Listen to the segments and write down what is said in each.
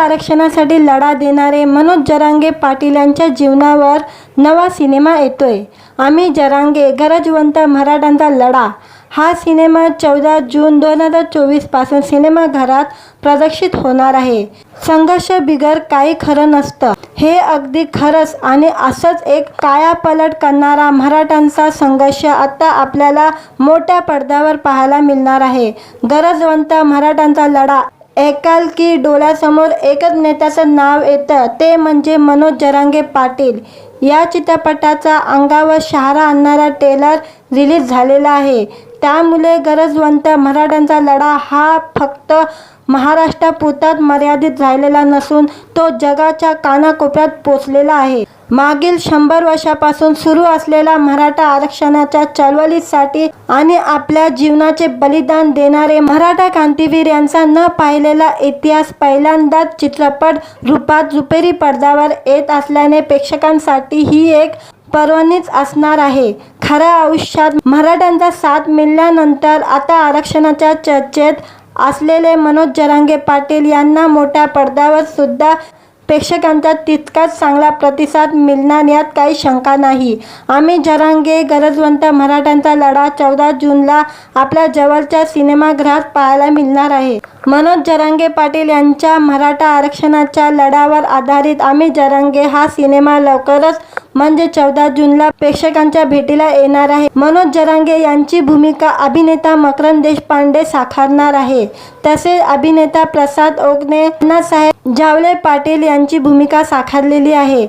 आरक्षणासाठी लढा देणारे मनोज जरांगे पाटील यांच्या जीवनावर नवा सिनेमा येतोय। आम्ही जरांगे गरजवंत मराठ्यांचा लढा हा सिनेमा 14 जून 2024 पासून सिनेमाघरात प्रदर्शित होणार आहे। संघर्ष बिगर काही खरं नसतं, हे अगदी खरंच आणि असंच एक कायापालट करणारा मराठ्यांचा संघर्ष आता आपल्याला मोठ्या पडद्यावर पाहायला मिळणार आहे। गरजवंत मराठ्यांचा लढा ऐकाल की डोळ्यासमोर एकच नेत्याचं नाव येतं, ते म्हणजे मनोज जरांगे पाटील। या चित्रपटाचा अंगावर शहारा आणणारा ट्रेलर रिलीज झालेला आहे। त्यामुळे गरजवंत मराठ्यांचा लढा हा फक्त महाराष्ट्रापुरताच मर्यादित राहिलेला नसून तो जगाच्या कानाकोपऱ्यात पोचलेला आहे। मागील 100 वर्षापासून सुरू असलेल्या मराठा आरक्षणाच्या चळवळीसाठी आणि आपल्या जीवनाचे बलिदान देणारे मराठा क्रांतीवीर यांचा न पाहिलेला इतिहास पहिल्यांदाच चित्रपट रूपात रुपेरी पडद्यावर येत असल्याने प्रेक्षकांसाठी ही एक पर्वणीच असणार आहे। खऱ्या आयुष्यात मराठ्यांचा साथ मिळाल्यानंतर आता आरक्षणाच्या चर्चेत असलेले मनोज जरांगे पाटील यांना मोठ्या पडद्यावर सुद्धा प्रेक्षकांचा तितकाच चांगला प्रतिसाद मिळणार यात काही शंका नाही। आम्ही जरांगे गरजवंत मराठ्यांचा लढा 14 जूनला आपल्या जवळच्या सिनेमागृहात पाहायला मिळणार आहे। मनोज जरांगे पाटील यांच्या मराठा आरक्षणाच्या लढ्यावर आधारित आम्ही जरांगे हा सिनेमा लवकरच म्हणजे 14 जूनला प्रेक्षकांच्या भेटीला येणार आहे। मनोज जरांगे यांची भूमिका अभिनेता मकरंद देशपांडे साकारणार आहे, तसेच अभिनेता प्रसाद ओकने अण्णासाहेब जावले पाटील यांची भूमिका साकारलेली आहे।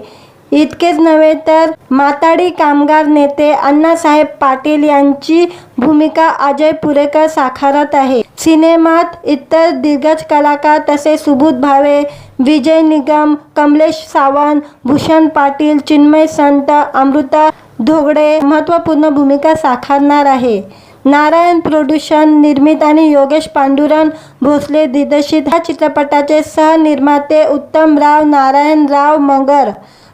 इतकेच नव्हे तर माथाडी कामगार नेते अण्णासाहेब पाटील यांची भूमिका अजय पुरेकर साकारत आहे। सिनेमात इतर दिग्गज कलाकार तसेच सुबोध भावे, विजय निगम, कमलेश सावंत, भूषण पाटील, चिन्मय संत, अमृता धोगडे महत्त्वपूर्ण भूमिका साकारणार आहे। नारायण प्रोडक्शन निर्मित आणि योगेश पांडुरंग भोसले दिग्दर्शित ह्या चित्रपटाचे सहनिर्माते उत्तमराव नारायणराव मगर,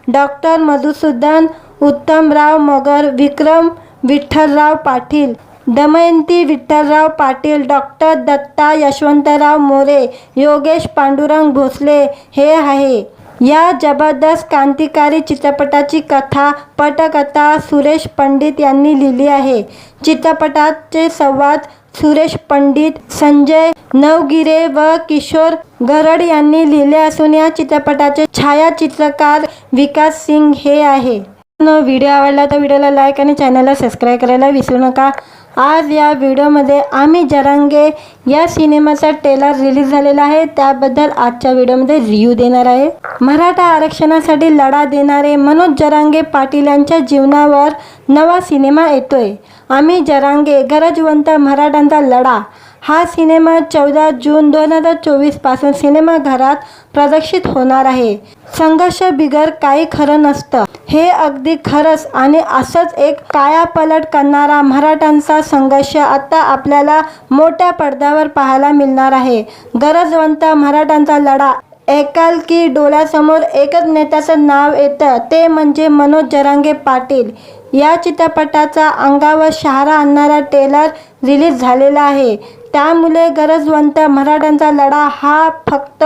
डॉक्टर मधुसूदन उत्तमराव मगर, विक्रम विठ्ठलराव पाटील, दमयंती विठ्ठलराव पाटील, डॉक्टर दत्ता यशवंतराव मोरे, योगेश पांडुरंग भोसले हे आहे। या जबरदस्त क्रांतिकारी चित्रपटाची कथा पटकथा सुरेश पंडित यांनी लिहिली आहे। चित्रपटाचे संवाद सुरेश पंडित, संजय नवगिरे व किशोर गरड यांनी लिहिले असून या चित्रपटाचे छायाचित्रकार विकास सिंग हे आहे। व्हिडिओ आवडला तर व्हिडिओला लाईक आणि चॅनलला सबस्क्राईब करायला विसरू नका। आज या व्हिडिओमध्ये आम्ही जरांगे या सिनेमाचा ट्रेलर रिलीज झालेला आहे, त्याबद्दल आजच्या व्हिडिओमध्ये रिव्ह्यू देणार आहे। मराठा आरक्षणासाठी लढा देणारे मनोज जरांगे पाटील यांच्या जीवनावर नवा सिनेमा येतोय। आम्ही जरांगे गरजवंत मराठ्यांचा लढा हा सिनेमा 14 जून 2024 पासून सिनेमाघरात प्रदर्शित होणार आहे। संघर्ष बिगर काही खरं नसतं, हे अगदी खरंच आणि असंच एक कायापालट करणारा मराठ्यांचा संघर्ष आता आपल्याला मोठ्या पडद्यावर पाहायला मिळणार आहे। गरजवंत मराठ्यांचा लढा ऐकाल की डोळ्यासमोर एकच नेत्याचं नाव येतं, ते म्हणजे मनोज जरांगे पाटील। या चित्रपटाचा अंगावर शहारा आणणारा ट्रेलर रिलीज झालेला आहे। त्यामुळे गरजवंत मराठ्यांचा लढा हा फक्त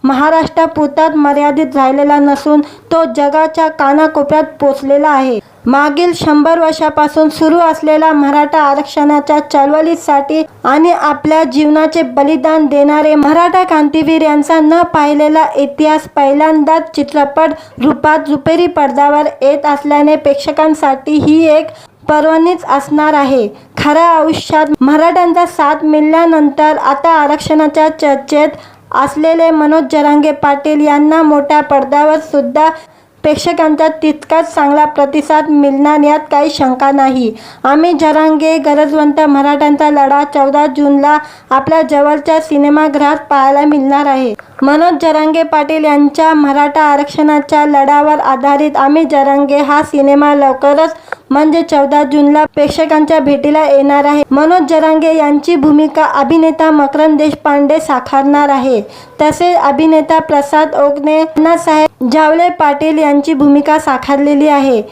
महाराष्ट्रापुरताच मर्यादित राहिलेला नसून तो जगाच्या कानाकोपऱ्यात पोचलेला आहे। मागील 100 वर्षापासून सुरू असलेल्या मराठा आरक्षणाच्या चळवळीसाठी आणि आपल्या जीवनाचे बलिदान देणारे मराठा क्रांतीवीर यांचा न पाहिलेला इतिहास पहिल्यांदाच चित्रपट रूपात रुपेरी पडद्यावर येत असल्याने प्रेक्षकांसाठी ही एक पर्वणीच असणार आहे। खऱ्या आयुष्यात मराठ्यांचा साथ मिळाल्यानंतर आता आरक्षणाच्या चर्चेत असलेले मनोज जरांगे पाटील यांना मोठ्या पडद्यावर सुद्धा प्रेक्षकांचा तितकाच चांगला प्रतिसाद मिळणार यात काही शंका नाही। आम्ही जरांगे गरजवंत मराठ्यांचा लढा 14 जूनला आपल्या जवळच्या सिनेमागृहात पाहायला मिळणार आहे। मनोज जरांगे पाटील यांच्या मराठा आरक्षणाच्या लढ्यावर आधारित आम्ही जरांगे हा सिनेमा लवकरच म्हणजे 14 जूनला प्रेक्षकांच्या भेटीला येणार आहे। मनोज जरांगे यांची भूमिका अभिनेता मकरंद देशपांडे साकारणार आहे, तसेच अभिनेता प्रसाद ओकने अण्णासाहेब जावले पाटील यांची भूमिका साकारलेली आहे।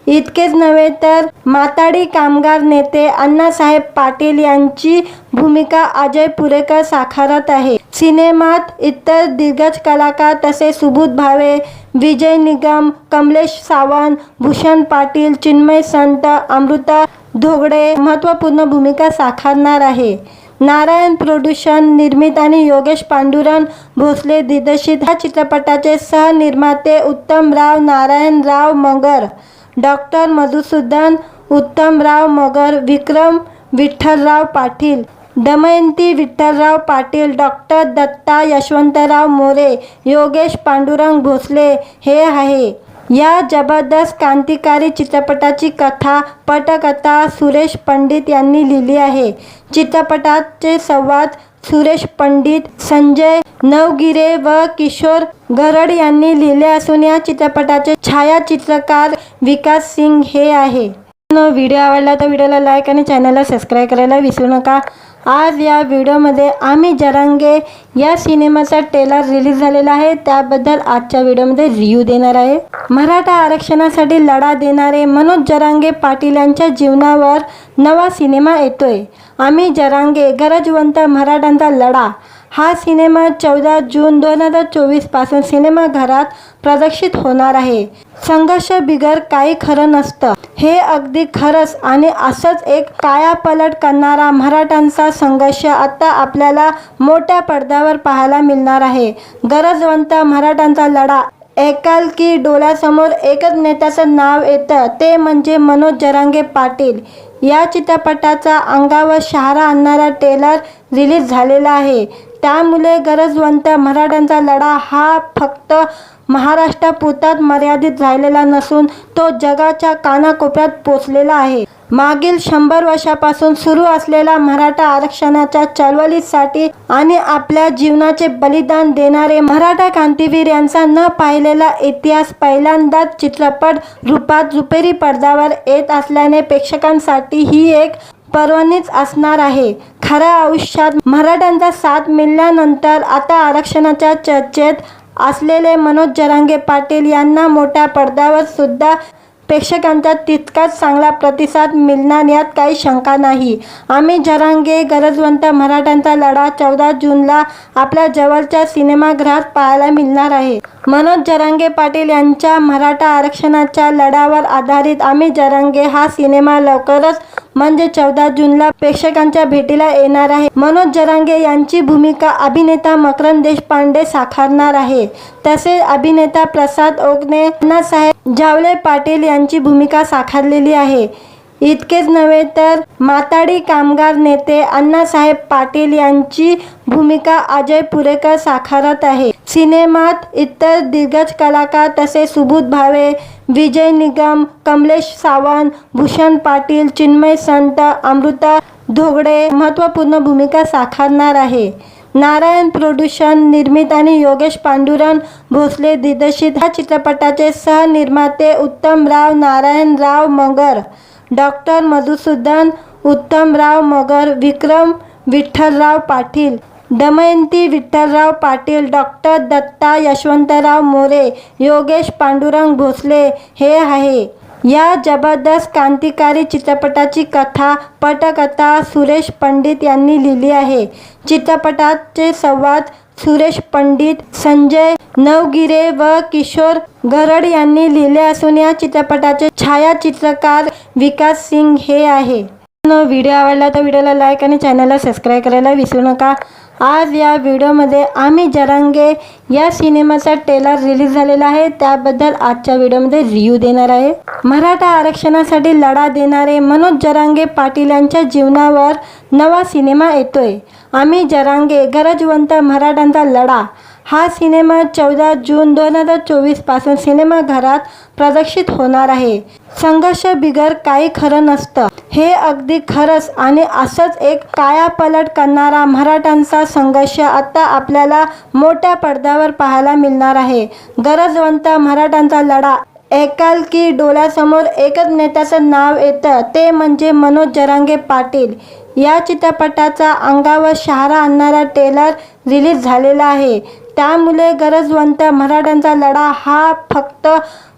इतकेच नव्हे तर माथाडी कामगार नेते अण्णासाहेब पाटील यांची भूमिका अजय पुरेकर साकारत आहे. सिनेमात इतर दिग्गज कलाकार तसेच सुबोध भावे, विजय निगम, कमलेश सावंत, भूषण पाटील, चिन्मय संत, अमृता धोगडे महत्त्वपूर्ण भूमिका साकारणार आहे. नारायण प्रोडक्शन निर्मित आणि योगेश पांडुरंग भोसले दिग्दर्शित ह्या चित्रपटाचे सहनिर्माते उत्तमराव नारायणराव मगर, डॉक्टर मधुसूदन उत्तमराव मगर, विक्रम विठ्ठलराव पाटील, दमयंती विठ्ठलराव पाटील, डॉक्टर दत्ता यशवंतराव मोरे, योगेश पांडुरंग भोसले हे आहे. या जबरदस्त क्रांतिकारी चित्रपटाची कथा पटकथा सुरेश पंडित यांनी लिहिली आहे. चित्रपटाचे संवाद सुरेश पंडित, संजय नवगिरे व किशोर गरड यांनी लिहिले असून या चित्रपटाचे छायाचित्रकार विकास सिंग हे आहे. व्हिडिओ आवडला तर व्हिडिओला लाईक आणि चॅनलला सबस्क्राईब करायला विसरू नका. आज या व्हिडिओमध्ये आम्ही जरांगे या सिनेमाचा ट्रेलर रिलीज झालेला आहे, त्याबद्दल आजच्या व्हिडिओमध्ये रिव्ह्यू देणार आहे. मराठा आरक्षणासाठी लढा देणारे मनोज जरांगे पाटील यांच्या जीवनावर नवा सिनेमा येतोय. आम्ही जरांगे गरजवंत मराठ्यांचा लढा हा सिनेमा 14 जून 2024 पासून सिनेमाघरात प्रदर्शित होणार आहे. संघर्ष बिगर काही खरं नसतं, हे अगदी खरंच आणि असंच एक कायापालट करणारा मराठ्यांचा संघर्ष आता आपल्याला मोठ्या पडद्यावर पाहायला मिळणार आहे. गरजवंत मराठ्यांचा लढा ऐकाल की डोळ्यासमोर एकच नेत्याचं नाव येतं, ते म्हणजे मनोज जरांगे पाटील. या चित्रपटाचा अंगावर शहारा आणणारा ट्रेलर रिलीज झालेला आहे. त्यामुळे गरजवंत मराठ्यांचा लढा हा फक्त महाराष्ट्रापुरताच मर्यादित राहिलेला नसून तो जगाच्या कानाकोपऱ्यात पोचलेला आहे. मागील 100 वर्षापासून सुरू असलेल्या मराठा आरक्षणाच्या चळवळीसाठी आणि आपल्या जीवनाचे बलिदान देणारे मराठा क्रांतीवीर यांचा न पाहिलेला इतिहास पहिल्यांदाच चित्रपट रूपात रुपेरी पडद्यावर येत असल्याने प्रेक्षकांसाठी ही एक पर्वणीच असणार आहे. खऱ्या आयुष्यात मराठ्यांचा साथ मिळाल्यानंतर आता आरक्षणाच्या चर्चेत असलेले मनोज जरांगे पाटील यांना मोठ्या पडद्यावर सुद्धा प्रेक्षकांचा तितकाच चांगला प्रतिसाद मिळणार यात काही शंका नाही. आम्ही जरांगे गरजवंत मराठ्यांचा लढा 14 जूनला आपल्या जवळच्या सिनेमागृहात पाहायला मिळणार आहे. मनोज जरांगे पाटील यांच्या मराठा आरक्षणाच्या लढ्यावर आधारित आम्ही जरांगे हा सिनेमा लवकरच म्हणजे 14 जूनला प्रेक्षकांच्या भेटीला येणार आहे. मनोज जरांगे यांची भूमिका अभिनेता मकरंद देशपांडे साकारणार आहे. तसेच अभिनेता प्रसाद ओकने अण्णासाहेब जावले पाटील यांची भूमिका साकारलेली आहे. इतकेच नव्हे तर माथाडी कामगार नेते अण्णासाहेब पाटील यांची भूमिका अजय पुरेकर साकारत आहे. सिनेमात इतर दिग्गज कलाकार तसेच सुबोध भावे, विजय निगम, कमलेश सावंत, भूषण पाटील, चिन्मय संत, अमृता धोगडे महत्त्वपूर्ण भूमिका साकारणार आहे. नारायण प्रोडक्शन निर्मित आणि योगेश पांडुरंग भोसले दिग्दर्शित ह्या चित्रपटाचे सहनिर्माते उत्तमराव नारायणराव मगर, डॉक्टर मधुसूदन उत्तमराव मगर, विक्रम विठ्ठलराव पाटील, दमयंती विठ्ठलराव पाटील, डॉक्टर दत्ता यशवंतराव मोरे, योगेश पांडुरंग भोसले हे आहे. या जबरदस्त क्रांतिकारी चित्रपटाची कथा पटकथा सुरेश पंडित यांनी लिहिली आहे. चित्रपटाचे संवाद सुरेश पंडित, संजय नवगिरे व किशोर गरड यांनी लिहिले असून या चित्रपटाचे छायाचित्रकार विकास सिंग हे आहे. व्हिडिओ आवडला तर व्हिडिओला लाईक आणि चॅनलला सबस्क्राईब करायला विसरू नका. आज या व्हिडिओमध्ये आम्ही जरांगे या सिनेमाचा ट्रेलर रिलीज झालेला आहे, त्याबद्दल आजच्या व्हिडिओमध्ये रिव्ह्यू देणार आहे. मराठा आरक्षणासाठी लढा देणारे मनोज जरांगे पाटील यांच्या जीवनावर नवा सिनेमा येतोय. आम्ही जरांगे गरजवंत मराठ्यांचा लढा हा सिनेमा 14 जून 2024 पासून सिनेमाघरात प्रदर्शित होणार आहे. संघर्ष बिगर काही खरं नसतं, हे अगदी खरंच आणि असंच एक कायापालट करणारा मराठ्यांचा संघर्ष आता आपल्याला मोठ्या पडद्यावर पाहायला मिळणार आहे. गरजवंत मराठ्यांचा लढा ऐकाल की डोळ्यासमोर एकच नेत्याचं नाव येतं, ते म्हणजे मनोज जरांगे पाटील. या चित्रपटाचा अंगावर शहारा आणणारा ट्रेलर रिलीज झालेला आहे. त्यामुळे गरजवंत मराठ्यांचा लढा हा फक्त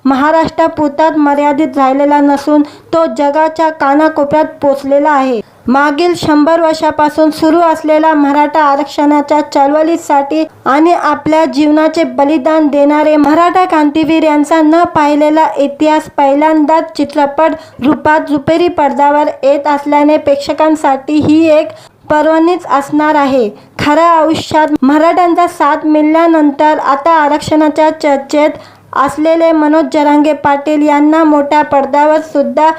महाराष्ट्रापुरताच मर्यादित राहिलेला नसून तो जगाच्या कानाकोपऱ्यात पोचलेला आहे. मागील 100 वर्षापासून सुरू असलेल्या मराठा आरक्षणाच्या चळवळीसाठी आणि आपल्या जीवनाचे बलिदान देणारे मराठा क्रांतीवीर यांचा न पाहिलेला इतिहास पहिल्यांदाच चित्रपट रूपात रुपेरी पडद्यावर येत असल्याने प्रेक्षकांसाठी ही एक पर्वणीच असणार आहे. खऱ्या आयुष्यात मराठ्यांचा साथ मिळाल्यानंतर आता आरक्षणाच्या चर्चेत असलेले मनोज जरांगे पाटील यांना मोठ्या पडद्यावर सुद्धा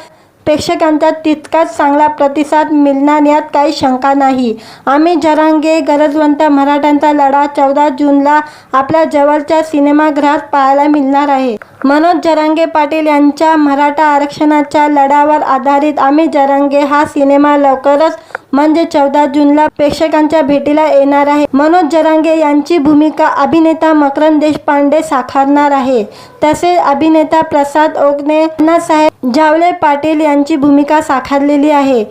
प्रेक्षकांचा तितकाच चांगला प्रतिसाद मिळणार यात काही शंका नाही. आम्ही जरांगे गरजवंत मराठ्यांचा लढा 14 जूनला आपल्या जवळच्या सिनेमागृहात पाहायला मिळणार आहे. मनोज जरांगे पाटील यांच्या मराठा आरक्षणाच्या लढ्यावर आधारित आम्ही जरांगे हा सिनेमा लवकरच म्हणजे 14 जूनला प्रेक्षकांच्या भेटीला येणार आहे. मनोज जरांगे यांची भूमिका अभिनेता मकरंद देशपांडे साकारणार आहे. तसेच अभिनेता प्रसाद ओकने अण्णासाहेब झावले पाटील यांची भूमिका साकारलेली आहे.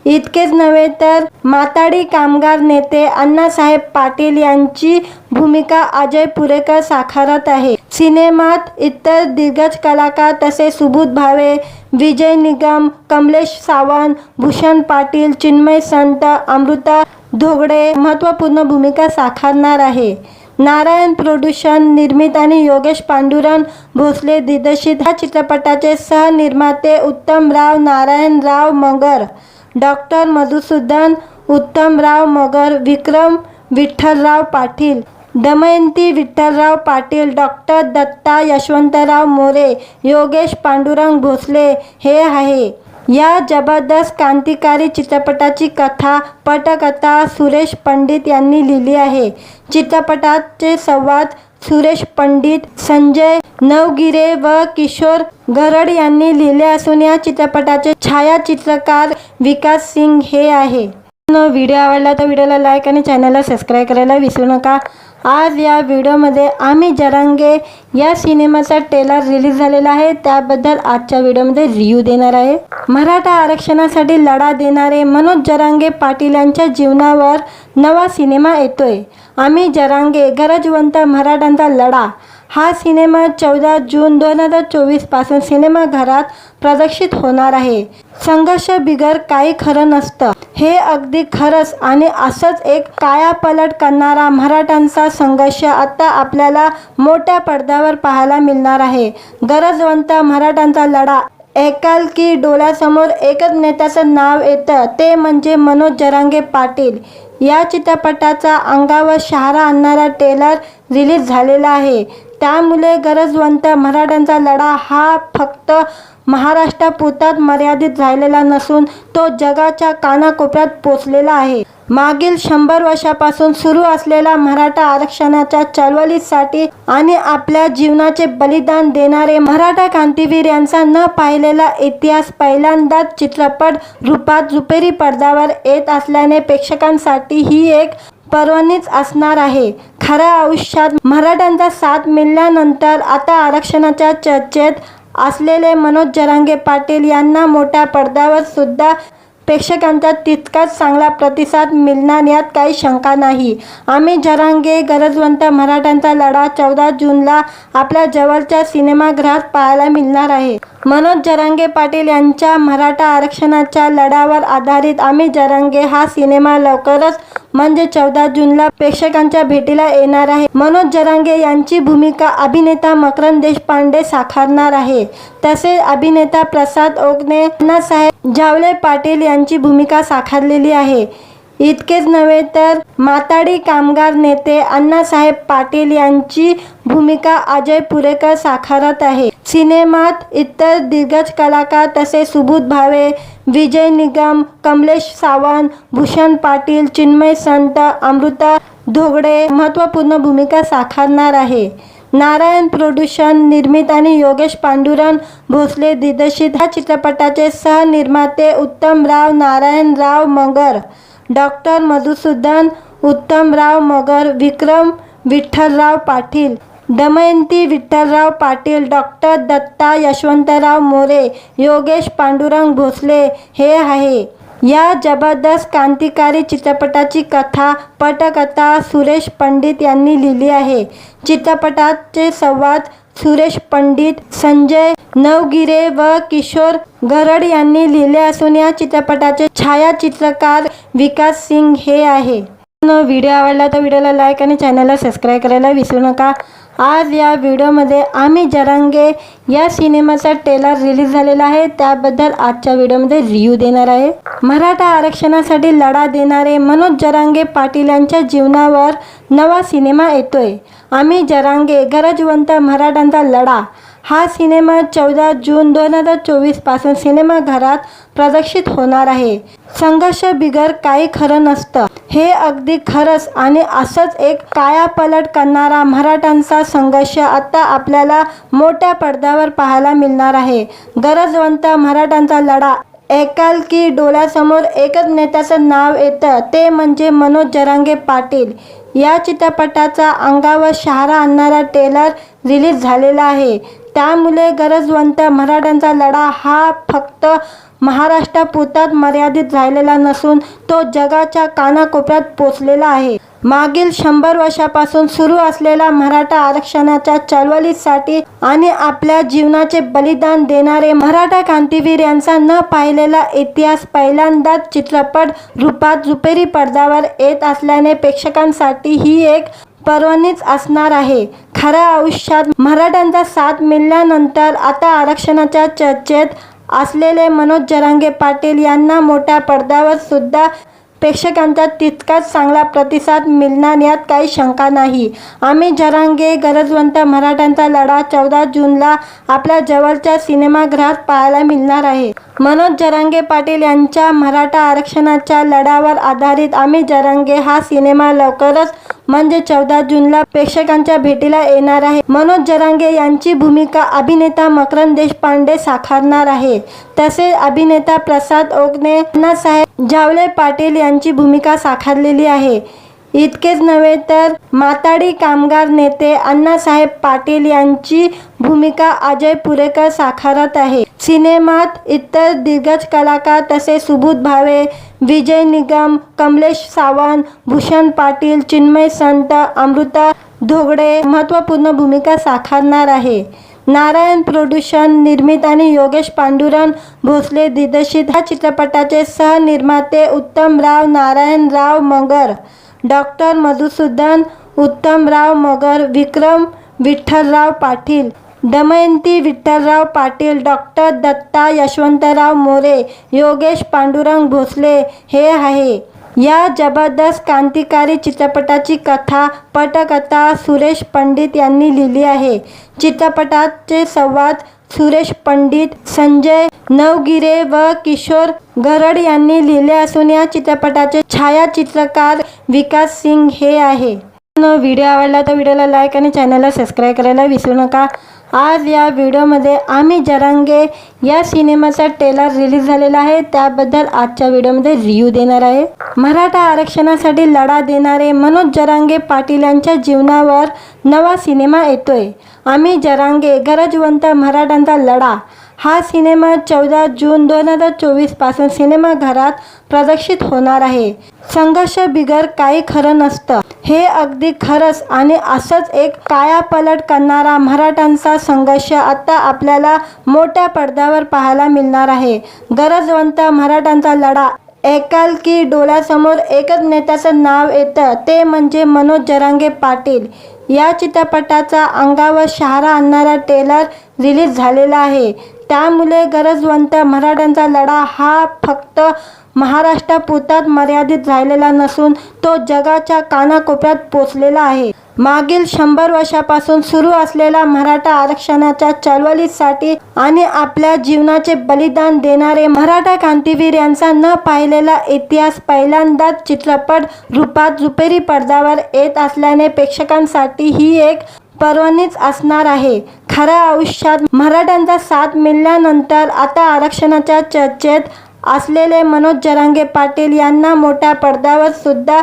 इतकेच नव्हे तर माथाडी कामगार नेते अण्णासाहेब पाटील यांची भूमिका अजय पुरेकर साकारत आहे. सिनेमात इतर दिग्गज कलाकार तसेच सुबोध भावे, विजय निगम, कमलेश सावंत, भूषण पाटील, चिन्मय संत, अमृता धोगडे महत्त्वपूर्ण भूमिका साकारणार आहे. नारायण प्रोडक्शन निर्मित आणि योगेश पांडुरंग भोसले दिग्दर्शित ह्या चित्रपटाचे सहनिर्माते उत्तमराव नारायणराव मगर, डॉक्टर मधुसूदन उत्तमराव मगर, विक्रम विठ्ठलराव पाटील, दमयंती विठ्ठलराव पाटील, डॉक्टर दत्ता यशवंतराव मोरे, योगेश पांडुरंग भोसले हे आहे. या जबरदस्त क्रांतिकारी चित्रपटाची कथा पटकथा सुरेश पंडित यांनी लिहिली आहे. चित्रपटाचे संवाद सुरेश पंडित, संजय नवगिरे व किशोर गरड यांनी लिहिले असून या चित्रपटाचे छायाचित्रकार विकास सिंग हे आहे. व्हिडिओ आवडला तर व्हिडिओला लाईक आणि चॅनलला सबस्क्राईब करायला विसरू नका. आज या व्हिडिओमध्ये आम्ही जरांगे या सिनेमाचा ट्रेलर रिलीज झालेला आहे, त्याबद्दल आजच्या व्हिडिओमध्ये रिव्ह्यू देणार आहे. मराठा आरक्षणासाठी लढा देणारे मनोज जरांगे पाटील यांच्या जीवनावर नवा सिनेमा येतोय. आम्ही जरांगे गरजवंत मराठ्यांचा लढा हा सिनेमा 14 जून 2024 पासून सिनेमाघरात प्रदर्शित होणार आहे. संघर्ष बिगर काही खरं नसतं हे अगदी खरंच आणि असंच एक कायापालट करणारा मराठ्यांचा संघर्ष आता आपल्याला मोठ्या पडद्यावर पाहायला मिळणार आहे. गरजवंत मराठ्यांचा लढा ऐकाल की डोळ्यासमोर एकच नेत्याचं नाव येतं, ते म्हणजे मनोज जरांगे पाटील. या चित्रपटाचा अंगावर शहारा आणणारा ट्रेलर रिलीज झालेला आहे. त्यामुळे गरजवंत मराठ्यांचा लढा हा फक्त महाराष्ट्रापुरताच मर्यादित राहिलेला नसून तो जगाच्या कानाकोपऱ्यात पोचलेला आहे. मागील 100 वर्षापासून सुरू असलेल्या मराठा आरक्षणाच्या चळवळीसाठी आणि आपल्या जीवनाचे बलिदान देणारे मराठा क्रांतीवीर यांचा न पाहिलेला इतिहास पहिल्यांदाच चित्रपट रूपात रुपेरी पडद्यावर येत असल्याने प्रेक्षकांसाठी ही एक पर्वणीच असणार आहे. खऱ्या आयुष्यात मराठ्यांचा साथ मिळाल्यानंतर आता आरक्षणाच्या चर्चेत असलेले मनोज जरांगे पाटील यांना मोठ्या पडद्यावर सुद्धा प्रेक्षकांचा तितकाच चांगला प्रतिसाद मिळणार यात काही शंका नाही. आम्ही जरांगे गरजवंत मराठ्यांचा लढा 14 जूनला आपल्या जवळच्या सिनेमागृहात पाहायला मिळणार आहे. मनोज जरांगे पाटील यांच्या मराठा आरक्षणाच्या लढ्यावर आधारित आम्ही जरांगे हा सिनेमा लवकरच म्हणजे 14 जूनला प्रेक्षकांच्या भेटीला येणार आहे. मनोज जरांगे यांची भूमिका अभिनेता मकरंद देशपांडे साकारणार आहे. तसेच अभिनेता प्रसाद ओकने अण्णासाहेब झावले पाटील यांची भूमिका साकारलेली आहे. इतकेच नव्हे तर माथाडी कामगार नेते अण्णासाहेब पाटील यांची भूमिका अजय पुरेकर साकारत आहे. सिनेमात इतर दिग्गज कलाकार तसेच सुबोध भावे, विजय निगम, कमलेश सावंत, भूषण पाटील, चिन्मय संत, अमृता धोगडे महत्त्वपूर्ण भूमिका साकारणार आहे. नारायण प्रोडक्शन निर्मित आणि योगेश पांडुरंग भोसले दिग्दर्शित ह्या चित्रपटाचे सहनिर्माते उत्तमराव नारायणराव मगर, डॉक्टर मधुसूदन उत्तमराव मगर, विक्रम विठ्ठलराव पाटील, दमयंती विठ्ठलराव पाटील, डॉक्टर दत्ता यशवंतराव मोरे, योगेश पांडुरंग भोसले हे आहे. या जबरदस्त क्रांतिकारी चित्रपटाची कथा पटकथा सुरेश पंडित यांनी लिहिली आहे। चित्रपटाचे संवाद सुरेश पंडित, संजय नवगिरे व किशोर गरड यांनी लिहिले असून या चित्रपटाचे छायाचित्रकार विकास सिंग हे आहे। व्हिडिओ आवडला तर व्हिडिओला लाईक आणि चॅनलला सबस्क्राईब करायला विसरू नका। आज या व्हिडिओमध्ये आम्ही जरांगे या सिनेमाचा ट्रेलर रिलीज झालेला आहे, त्याबद्दल आजच्या व्हिडिओमध्ये रिव्ह्यू देणार आहे। मराठा आरक्षणासाठी लढा देणारे मनोज जरांगे पाटील यांच्या जीवनावर नवा सिनेमा येतोय। आम्ही जरांगे गरजवंत मराठ्यांचा लढा हा सिनेमा 14 जून 2024 पासून सिनेमाघरात प्रदर्शित होणार आहे। संघर्ष बिगर काही खरं नसतं, हे अगदी खरंच आणि असंच एक कायापालट करणारा मराठ्यांचा संघर्ष आता आपल्याला मोठ्या पडद्यावर पाहायला मिळणार आहे। गरजवंत मराठ्यांचा लढा ऐकाल की डोळ्यासमोर एकच नेत्याचं नाव येतं, ते म्हणजे मनोज जरांगे पाटील। या चित्रपटाचा अंगावर शहारा आणणारा ट्रेलर रिलीज झालेला आहे, त्यामुळे गरजवंत मराठ्यांचा लढा हा फक्त महाराष्ट्रापुरताच मर्यादित राहिलेला नसून तो जगाच्या कानाकोपऱ्यात पोचलेला आहे। मागील 100 वर्षापासून सुरू असलेल्या मराठा आरक्षणाच्या चळवळीसाठी आणि आपल्या जीवनाचे बलिदान देणारे मराठा क्रांतीवीर यांचा न पाहिलेला इतिहास पहिल्यांदाच चित्रपट रूपात रुपेरी पडद्यावर येत असल्याने प्रेक्षकांसाठी ही एक पर्वणीच असणार आहे। खऱ्या आयुष्यात मराठ्यांचा साथ मिळाल्यानंतर आता आरक्षणाच्या चर्चेत असलेले मनोज जरांगे पाटील यांना मोठ्या पडद्यावर सुद्धा प्रेक्षकांचा तितकाच चांगला प्रतिसाद मिळणार यात काही शंका नाही। आम्ही जरांगे गरजवंत मराठ्यांचा लढा 14 जूनला आपल्या जवळच्या सिनेमागृहात पाहायला मिळणार आहे। मनोज जरांगे पाटील यांच्या मराठा आरक्षणाच्या लढ्यावर आधारित आम्ही जरांगे हा सिनेमा लवकरच म्हणजे 14 जूनला प्रेक्षकांच्या भेटीला येणार आहे। मनोज जरांगे यांची भूमिका अभिनेता मकरंद देशपांडे साकारणार आहे, तसेच अभिनेता प्रसाद ओकने अण्णासाहेब जावले पाटील यांची भूमिका साकारलेली आहे। इतकेच नव्हे तर माथाडी कामगार नेते अण्णासाहेब पाटील यांची भूमिका अजय पुरेकर साकारत आहे। सिनेमात इतर दिग्गज कलाकार तसेच सुबोध भावे, विजय निगम, कमलेश सावंत, भूषण पाटील, चिन्मय संत, अमृता धोगडे महत्त्वपूर्ण भूमिका साकारणार आहे। नारायण प्रोडक्शन निर्मित आणि योगेश पांडुरंग भोसले दिग्दर्शित ह्या चित्रपटाचे सहनिर्माते उत्तमराव नारायणराव मगर, डॉक्टर मधुसूदन उत्तमराव मगर, विक्रम विठ्ठलराव पाटील, दमयंती विठ्ठलराव पाटील, डॉक्टर दत्ता यशवंतराव मोरे, योगेश पांडुरंग भोसले हे आहे। या जबरदस्त क्रांतिकारी चित्रपटाची कथा पटकथा सुरेश पंडित यांनी लिहिली आहे। चित्रपटाचे संवाद सुरेश पंडित, संजय नवगिरे व किशोर गरड यांनी लिहिले असून या चित्रपटाचे छायाचित्रकार विकास सिंग हे आहे। व्हिडिओ आवडला तर व्हिडिओला लाईक आणि चॅनलला सबस्क्राईब करायला विसरू नका। आज या व्हिडिओमध्ये आम्ही जरांगे या सिनेमाचा ट्रेलर रिलीज झालेला आहे, त्याबद्दल आजच्या व्हिडिओमध्ये रिव्ह्यू देणार आहे। मराठा आरक्षणासाठी लढा देणारे मनोज जरांगे पाटील यांच्या जीवनावर नवा सिनेमा येतोय। आम्ही जरांगे गरजवंत मराठ्यांचा लढा हा सिनेमा 14 जून 2024 पासून सिनेमाघरात प्रदर्शित होणार आहे। संघर्ष बिगर काही खरं नसतं, हे अगदी खरंच आणि असंच एक कायापालट करणारा मराठ्यांचा संघर्ष आता आपल्याला मोठ्या पडद्यावर पाहायला मिळणार आहे। गरजवंत मराठ्यांचा लढा ऐकाल की डोळ्यासमोर एकच नेत्याचं नाव येतं, ते म्हणजे मनोज जरांगे पाटील। या चित्रपटाचा अंगावर शहारा आणणारा ट्रेलर रिलीज झालेला आहे, त्यामुळे गरजवंत मराठ्यांचा लढा हा फक्त महाराष्ट्रापुरताच मर्यादित राहिलेला नसून तो जगाच्या कानाकोपऱ्यात पोचलेला आहे। मागील 100 वर्षापासून सुरू असलेल्या मराठा आरक्षणाच्या चळवळीसाठी आणि आपल्या जीवनाचे बलिदान देणारे मराठा क्रांतीवीर यांचा न पाहिलेला इतिहास पहिल्यांदाच चित्रपट रूपात रुपेरी पडद्यावर येत असल्याने प्रेक्षकांसाठी ही एक पर्वणीच असणार आहे। खऱ्या आयुष्यात मराठ्यांचा साथ मिळाल्यानंतर आता आरक्षणाच्या चर्चेत असलेले मनोज जरांगे पाटील यांना मोठ्या पडद्यावर सुद्धा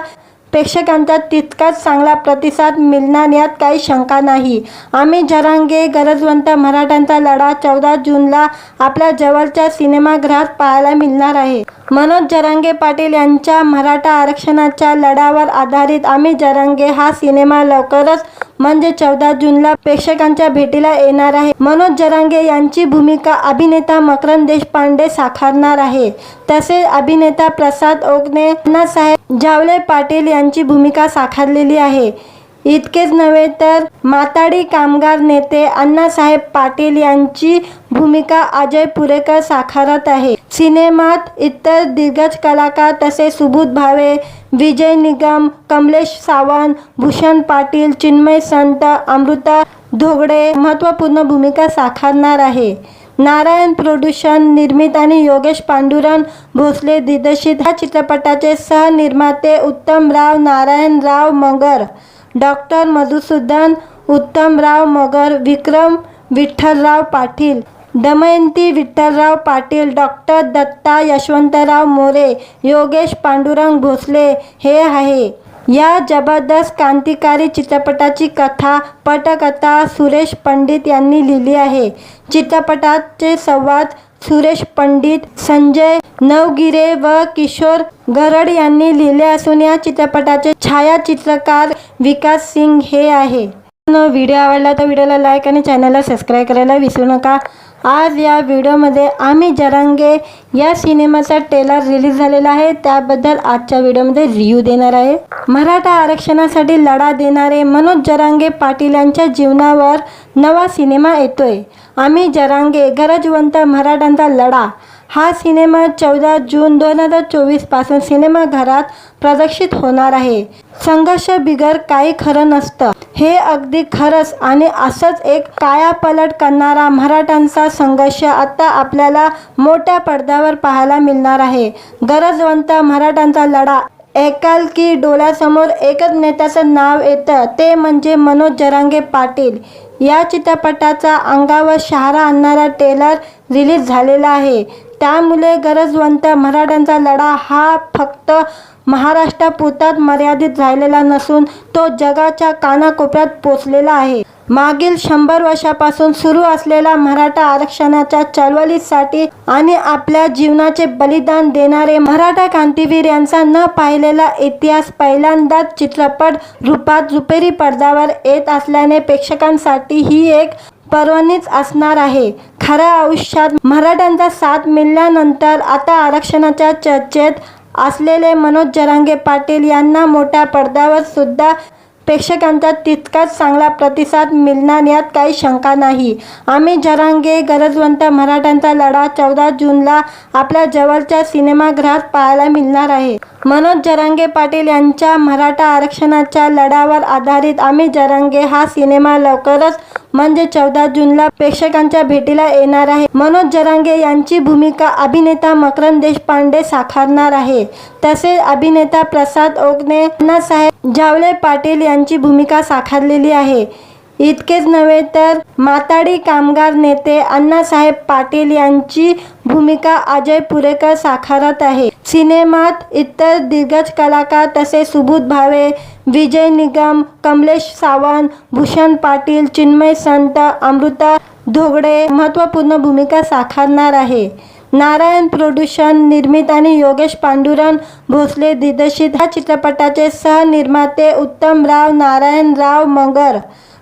प्रेक्षकांचा तितकाच चांगला प्रतिसाद मिळणार यात काही शंका नाही। आम्ही जरांगे गरजवंत मराठ्यांचा लढा 14 जूनला आपल्या जवळच्या सिनेमागृहात पाहायला मिळणार आहे। मनोज जरांगे पाटील यांच्या मराठा आरक्षणाच्या लढ्यावर आधारित आम्ही जरांगे हा सिनेमा लवकरच म्हणजे 14 जूनला प्रेक्षकांच्या भेटीला येणार आहे। मनोज जरांगे यांची भूमिका अभिनेता मकरंद देशपांडे साकारणार आहे। तसेच अभिनेता प्रसाद ओकने अण्णासाहेब झावले पाटील यांची भूमिका साकारलेली आहे। इतकेच नव्हे तर माथाडी कामगार नेते अण्णासाहेब पाटील यांची भूमिका अजय पुरेकर साकारत आहे। सिनेमात इतर दिग्गज कलाकार तसेच सुबोध भावे, विजय निगम, कमलेश सावंत, भूषण पाटील, चिन्मय संत, अमृता धोगडे महत्त्वपूर्ण भूमिका साकारणार आहे। नारायण प्रोडक्शन निर्मित आणि योगेश पांडुरंग भोसले दिग्दर्शित ह्या चित्रपटाचे सहनिर्माते उत्तमराव नारायणराव मगर, डॉक्टर मधुसूदन उत्तमराव मगर, विक्रम विठ्ठलराव पाटील, दमयंती विठ्ठलराव पाटील, डॉक्टर दत्ता यशवंतराव मोरे, योगेश पांडुरंग भोसले हे आहे। या जबरदस्त क्रांतिकारी चित्रपटाची कथा पटकथा सुरेश पंडित यांनी लिहिली आहे। चित्रपटाचे संवाद सुरेश पंडित, संजय नवगिरे व किशोर गरड यांनी लिहिले असून या चित्रपटाचे छायाचित्रकार विकास सिंग हे आहे। व्हिडिओ आवडला तर व्हिडिओला लाईक आणि चॅनलला सबस्क्राईब करायला विसरू नका। आज या व्हिडिओमध्ये आम्ही जरांगे या सिनेमाचा ट्रेलर रिलीज झालेला आहे, त्याबद्दल आजच्या व्हिडिओमध्ये रिव्ह्यू देणार आहे। मराठा आरक्षणासाठी लढा देणारे मनोज जरांगे पाटील यांच्या जीवनावर नवा सिनेमा येतोय। आम्ही जरांगे गरजवंत मराठ्यांचा लढा हा सिनेमा 14 जून 2024 पासून सिनेमाघरात प्रदर्शित होणार आहे। संघर्ष बिगर काही खरं नसतं हे अगदी खरंच आणि असंच एक कायापालट करणारा मराठ्यांचा संघर्ष आता आपल्याला मोठ्या पडद्यावर पाहायला मिळणार आहे। गरजवंत मराठ्यांचा लढा ऐकाल की डोळ्यासमोर एकच नेत्याचं नाव येतं, ते म्हणजे मनोज जरांगे पाटील। या चित्रपटाचा अंगावर शहारा आणणारा ट्रेलर रिलीज झालेला आहे, त्यामुळे गरजवंत मराठ्यांचा लढा हा फक्त महाराष्ट्रापुरताच मर्यादित राहिलेला नसून तो जगाच्या कानाकोपऱ्यात पोचलेला आहे। मागील 100 वर्षापासून सुरू असलेल्या मराठा आरक्षणाच्या चळवळीसाठी आणि आपल्या जीवनाचे बलिदान देणारे मराठा क्रांतीवीर यांचा न पाहिलेला इतिहास पहिल्यांदाच चित्रपट रूपात रुपेरी पडद्यावर येत असल्याने प्रेक्षकांसाठी ही एक पर्वणीच असणार आहे। खऱ्या आयुष्यात मराठ्यांचा साथ मिळाल्यानंतर आता आरक्षणाच्या चर्चेत असलेले मनोज जरांगे पाटील यांना मोठ्या पडद्यावर सुद्धा प्रेक्षकांचा तितकाच चांगला प्रतिसाद मिळणार यात काही शंका नाही। आम्ही जरांगे गरजवंत मराठ्यांचा लढा 14 जूनला आपल्या जवळच्या सिनेमागृहात पाहायला मिळणार आहे। मनोज जरांगे पाटील यांच्या मराठा आरक्षणाच्या लढ्यावर आधारित आम्ही जरांगे हा सिनेमा लवकरच म्हणजे 14 जूनला प्रेक्षकांच्या भेटीला येणार आहे। मनोज जरांगे यांची भूमिका अभिनेता मकरंद देशपांडे साकारणार आहे। तसेच अभिनेता प्रसाद ओकने अण्णासाहेब झावले पाटील यांची भूमिका साकारलेली आहे। इतकेच नव्हे तर माथाडी कामगार नेते अण्णासाहेब पाटील यांची भूमिका अजय पुरेकर साकारत आहे। सिनेमात इतर दिग्गज कलाकार तसेच सुबोध भावे, विजय निगम, कमलेश सावंत, भूषण पाटील, चिन्मय संत, अमृता धोगडे महत्त्वपूर्ण भूमिका साकारणार आहे। नारायण प्रोडक्शन निर्मित आणि योगेश पांडुरंग भोसले दिग्दर्शित ह्या चित्रपटाचे सहनिर्माते उत्तमराव नारायणराव मगर,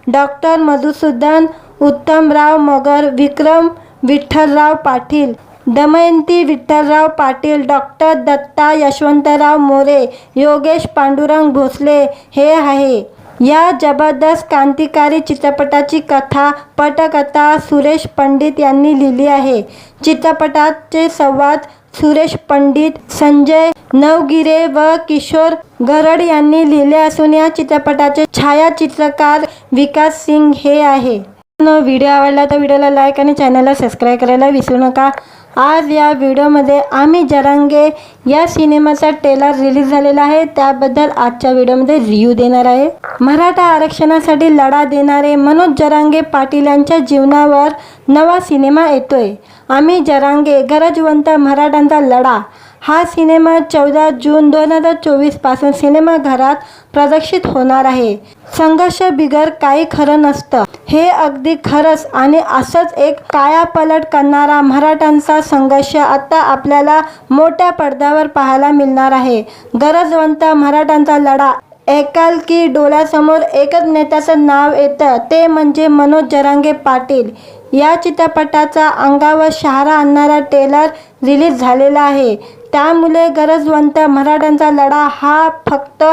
डॉक्टर मधुसूदन उत्तमराव मगर, विक्रम विठ्ठलराव पाटील, दमयंती विठ्ठलराव पाटील, डॉक्टर दत्ता यशवंतराव मोरे, योगेश पांडुरंग भोसले हे आहे। या जबरदस्त क्रांतिकारी चित्रपटाची कथा पटकथा सुरेश पंडित यांनी लिहिली आहे। चित्रपटाचे संवाद सुरेश पंडित, संजय नवगिरे व किशोर गरड यांनी लिहिले असून या चित्रपटाचे छायाचित्रकार विकास सिंग हे आहे। व्हिडिओ आवडला तर व्हिडिओला लाईक आणि चॅनलला सबस्क्राईब करायला विसरू नका। आज या व्हिडिओमध्ये आम्ही जरांगे या सिनेमाचा ट्रेलर रिलीज झालेला आहे, त्याबद्दल आजच्या व्हिडिओमध्ये रिव्ह्यू देणार आहे। मराठा आरक्षणासाठी लढा देणारे मनोज जरांगे पाटील यांच्या जीवनावर नवा सिनेमा येतोय। आम्ही जरांगे गरजवंत मराठ्यांचा लढा हा सिनेमा 14 जून 2024 पासून सिनेमाघरात प्रदर्शित होणार आहे. संघर्ष बिगर काही खरं नसतं, हे अगदी खरंच आणि असंच एक कायापालट करणारा मराठ्यांचा संघर्ष आता आपल्याला मोठ्या पडद्यावर पाहायला मिळणार आहे. गरजवंत मराठ्यांचा लढा ऐकाल की डोळ्यासमोर एकच नेत्याचं नाव येतं, ते म्हणजे मनोज जरांगे पाटील. या चित्रपटाचा अंगावर शहारा आणणारा ट्रेलर रिलीज झालेला आहे. त्यामुळे गरजवंत मराठ्यांचा लढा हा फक्त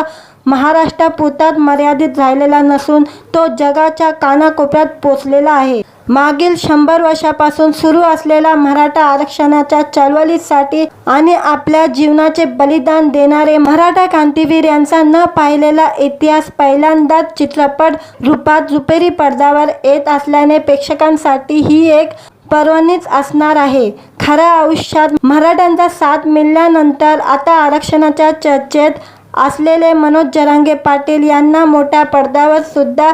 महाराष्ट्रापुरताच मर्यादित राहिलेला नसून तो जगाच्या कानाकोपऱ्यात पोचलेला आहे. मागील 100 वर्षापासून सुरू असलेल्या मराठा आरक्षणाच्या चळवळीसाठी आणि आपल्या जीवनाचे बलिदान देणारे मराठा क्रांतीवीर यांचा न पाहिलेला इतिहास पहिल्यांदाच चित्रपट रूपात रुपेरी पडद्यावर येत असल्याने प्रेक्षकांसाठी ही एक पर्वणीच असणार आहे. खऱ्या आयुष्यात मराठ्यांचा साथ मिळाल्यानंतर आता आरक्षणाच्या चर्चेत असलेले मनोज जरांगे पाटील यांना मोठ्या पडद्यावर सुद्धा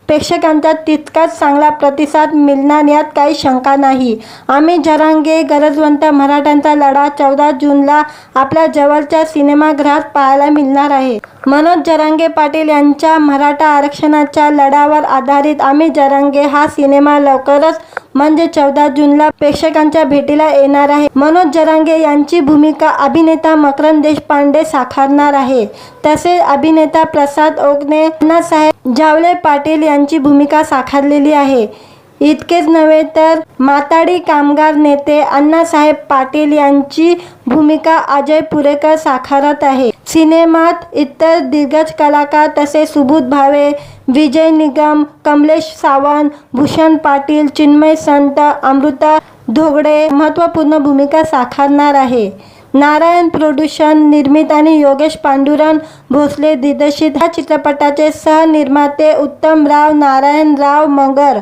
प्रेक्षकांचा तितकाच चांगला प्रतिसाद मिळणार यात काही शंका नाही. आम्ही जरांगे गरजवंत मराठ्यांचा लढा 14 जूनला आपल्या जवळच्या सिनेमागृहात पाहायला मिळणार आहे. मनोज जरांगे पाटील यांच्या मराठा आरक्षणाच्या लढ्यावर आधारित आम्ही जरांगे हा सिनेमा लवकरच म्हणजे 14 जूनला प्रेक्षकांच्या भेटीला येणार आहे. मनोज जरांगे यांची भूमिका अभिनेता मकरंद देशपांडे साकारणार आहे. तसेच अभिनेता प्रसाद ओकने अण्णासाहेब जावले पाटील यांची भूमिका साकारलेली आहे. इतकेच नव्हे तर माथाडी कामगार नेते अण्णासाहेब पाटील यांची भूमिका अजय पुरेकर साकारत आहे. सिनेमात इतर दिग्गज कलाकार तसेच सुबोध भावे, विजय निगम, कमलेश सावंत, भूषण पाटील, चिन्मय संत, अमृता धोगडे महत्त्वपूर्ण भूमिका साकारणार आहे. नारायण प्रोडक्शन निर्मित आणि योगेश पांडुरंग भोसले दिग्दर्शित ह्या चित्रपटाचे सहनिर्माते उत्तमराव नारायणराव मगर,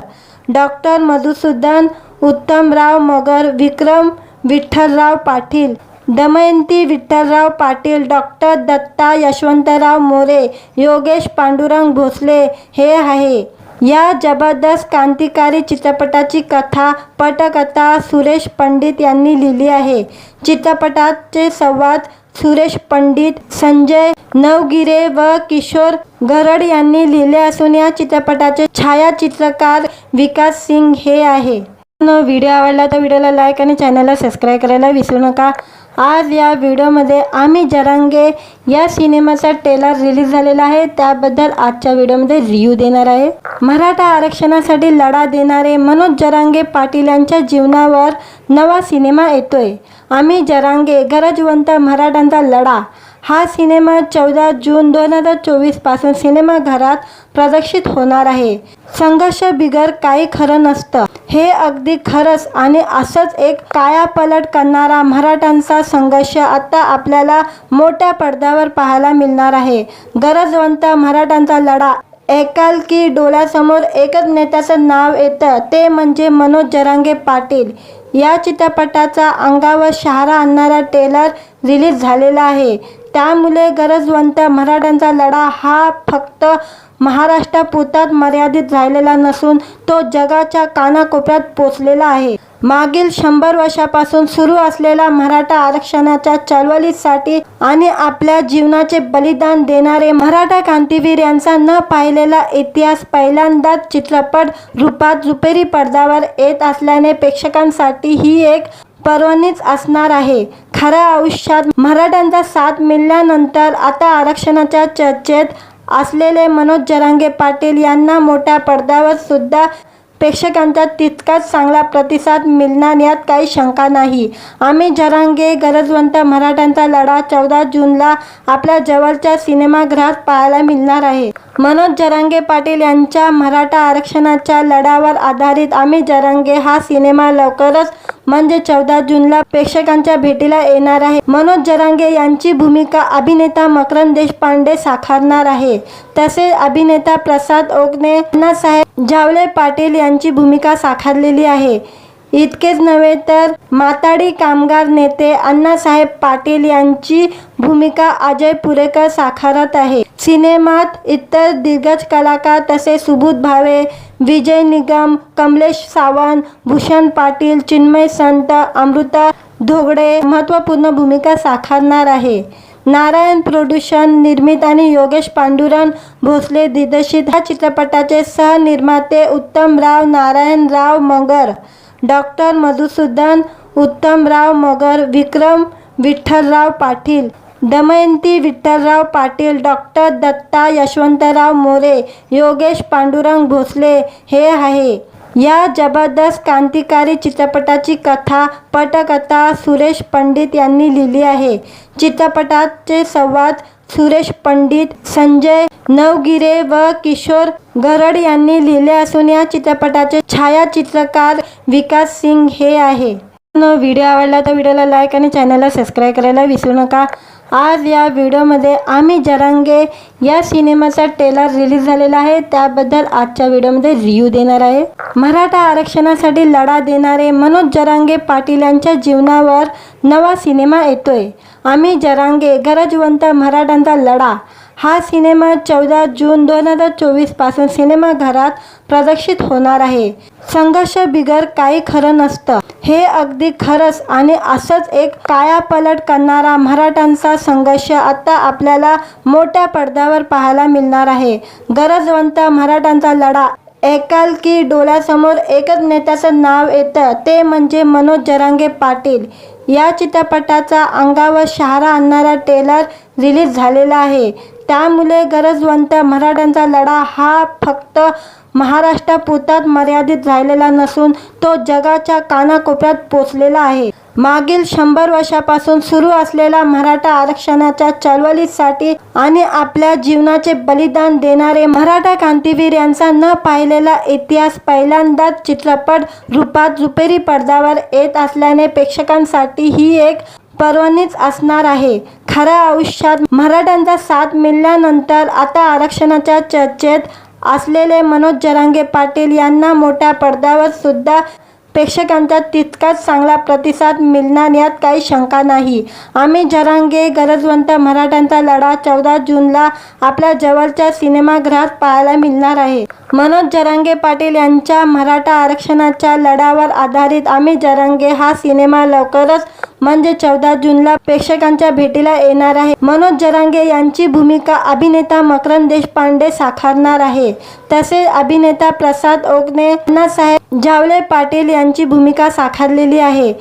डॉक्टर मधुसूदन उत्तमराव मगर, विक्रम विठ्ठलराव पाटील, दमयंती विठ्ठलराव पाटील, डॉक्टर दत्ता यशवंतराव मोरे, योगेश पांडुरंग भोसले हे आहे. या जबरदस्त क्रांतिकारी चित्रपटाची कथा पटकथा सुरेश पंडित यांनी लिहिली आहे. चित्रपटाचे संवाद सुरेश पंडित, संजय नवगिरे व किशोर गरड यांनी लिहिले असून या चित्रपटाचे छायाचित्रकार विकास सिंग हे आहे. व्हिडिओ आवडला तर व्हिडिओला लाईक आणि चॅनलला सबस्क्राईब करायला विसरू नका. आज या व्हिडिओमध्ये आम्ही जरांगे या सिनेमाचा ट्रेलर रिलीज झालेला आहे, त्याबद्दल आजच्या व्हिडिओमध्ये रिव्ह्यू देणार आहे. मराठा आरक्षणासाठी लढा देणारे मनोज जरांगे पाटील यांच्या जीवनावर नवा सिनेमा येतोय. आम्ही जरांगे गरजवंत मराठ्यांचा लढा हा सिनेमा 14 जून 2024 पासून सिनेमाघरात प्रदर्शित होणार आहे. संघर्ष बिगर काही खरं नसतं, हे अगदी खरंच आणि असंच एक कायापालट करणारा मराठ्यांचा संघर्ष आता आपल्याला मोठ्या पडद्यावर पाहायला मिळणार आहे. गरजवंत मराठ्यांचा लढा ऐकाल की डोळ्यासमोर एकच नेत्याचं नाव येतं, ते म्हणजे मनोज जरांगे पाटील. या चित्रपटाचा अंगावर शहारा आणणारा ट्रेलर रिलीज झालेला आहे. त्यामुळे गरजवंत मराठ्यांचा लढा हा फक्त महाराष्ट्रापुरताच मर्यादित राहिलेला नसून तो जगाच्या कानाकोपऱ्यात पोचलेला आहे. मागील 100 वर्षापासून सुरू असलेल्या मराठा आरक्षणाच्या चळवळीसाठी आणि आपल्या जीवनाचे बलिदान देणारे मराठा क्रांतीवीर यांचा न पाहिलेला इतिहास पहिल्यांदाच चित्रपट रूपात रुपेरी पडद्यावर येत असल्याने प्रेक्षकांसाठी ही एक पर्वणीच असणार आहे. खऱ्या आयुष्यात मराठ्यांचा साथ मिळाल्यानंतर आता आरक्षणाच्या चर्चेत असलेले मनोज जरांगे पाटील यांना मोठ्या पडद्यावर सुद्धा प्रेक्षकांचा तितकाच चांगला प्रतिसाद मिळणार यात काही शंका नाही. आम्ही जरांगे गरजवंत मराठ्यांचा लढा 14 जूनला आपल्या जवळच्या सिनेमागृहात पाहायला मिळणार आहे. मनोज जरांगे पाटील यांच्या मराठा आरक्षणाच्या लढ्यावर आधारित आम्ही जरांगे हा सिनेमा लवकरच म्हणजे 14 जूनला प्रेक्षकांच्या भेटीला येणार आहे. मनोज जरांगे यांची भूमिका अभिनेता मकरंद देशपांडे साकारणार आहे. तसेच अभिनेता प्रसाद ओकने अण्णासाहेब जावले पाटील यांची भूमिका साकारलेली आहे. इतकेच नव्हे तर माथाडी कामगार नेते अण्णासाहेब पाटील यांची भूमिका अजय पुरेकर साकारत आहे. सिनेमात इतर दिग्गज कलाकार तसेच सुबोध भावे, विजय निगम, कमलेश सावंत, भूषण पाटील, चिन्मय संत, अमृता धोगडे महत्त्वपूर्ण भूमिका साकारणार आहे. नारायण प्रोडक्शन निर्मित आणि योगेश पांडुरंग भोसले दिग्दर्शित ह्या चित्रपटाचे सहनिर्माते उत्तमराव नारायणराव मगर, डॉक्टर मधुसूदन उत्तमराव मगर, विक्रम विठ्ठलराव पाटील, दमयंती विठ्ठलराव पाटील, डॉक्टर दत्ता यशवंतराव मोरे, योगेश पांडुरंग भोसले हे आहे. या जबरदस्त क्रांतिकारी चित्रपटाची कथा पटकथा सुरेश पंडित यांनी लिहिली आहे. चित्रपटाचे संवाद सुरेश पंडित, संजय नवगिरे व किशोर गरड यांनी लिहिले असून या चित्रपटाचे छायाचित्रकार विकास सिंग हे आहे. व्हिडिओ आवडला तर व्हिडिओला लाईक आणि चॅनलला सबस्क्राईब करायला विसरू नका. आज या व्हिडिओमध्ये आम्ही जरांगे या सिनेमाचा ट्रेलर रिलीज झालेला आहे, त्याबद्दल आजच्या व्हिडिओमध्ये रिव्ह्यू देणार आहे. मराठा आरक्षणासाठी लढा देणारे मनोज जरांगे पाटील यांच्या जीवनावर नवा सिनेमा येतोय. आम्ही जरांगे गरजवंत मराठ्यांचा लढा हा सिनेमा 14 जून 2024 पासून सिनेमाघरात प्रदर्शित होणार आहे. संघर्ष बिगर काही खरं नसतं, हे अगदी खरंच आणि असंच एक कायापालट करणारा मराठ्यांचा संघर्ष आता आपल्याला मोठ्या पडद्यावर पाहायला मिळणार आहे. गरजवंत मराठ्यांचा लढा ऐकाल की डोळ्यासमोर एकच नेत्याचं नाव येतं, ते म्हणजे मनोज जरांगे पाटील. या चित्रपटाचा अंगावर शहारा आणणारा ट्रेलर रिलीज झालेला आहे. त्यामुळे गरजवंत मराठ्यांचा लढा हा फक्त महाराष्ट्रापुरताच मर्यादित राहिलेला नसून तो जगाच्या कानाकोपऱ्यात पोचलेला आहे. मागील 100 वर्षापासून सुरू असलेल्या मराठा आरक्षणाच्या चळवळीसाठी आणि आपल्या जीवनाचे बलिदान देणारे मराठा क्रांतीवीर यांचा न पाहिलेला इतिहास पहिल्यांदाच चित्रपट रूपात रुपेरी पडद्यावर येत असल्याने प्रेक्षकांसाठी ही एक पर्वणीच असणार आहे. खऱ्या आयुष्यात मराठ्यांचा साथ मिळाल्यानंतर आता आरक्षणाच्या चर्चेत असलेले मनोज जरांगे पाटील यांना मोठ्या पडद्यावर सुद्धा प्रेक्षकांचा तितकाच चांगला प्रतिसाद मिळणार यात काही शंका नाही. आम्ही जरांगे गरजवंत मराठ्यांचा लढा 14 जूनला आपल्या जवळच्या सिनेमागृहात पाहायला मिळणार आहे. मनोज जरांगे पाटील यांच्या मराठा आरक्षणाच्या लढ्यावर आधारित आम्ही जरांगे हा सिनेमा लवकरच म्हणजे 14 जूनला प्रेक्षकांच्या भेटीला येणार आहे. मनोज जरांगे यांची भूमिका अभिनेता मकरंद देशपांडे साकारणार आहे. तसेच अभिनेता प्रसाद ओकने अण्णासाहेब जावले पाटील यांची भूमिका साकारलेली आहे.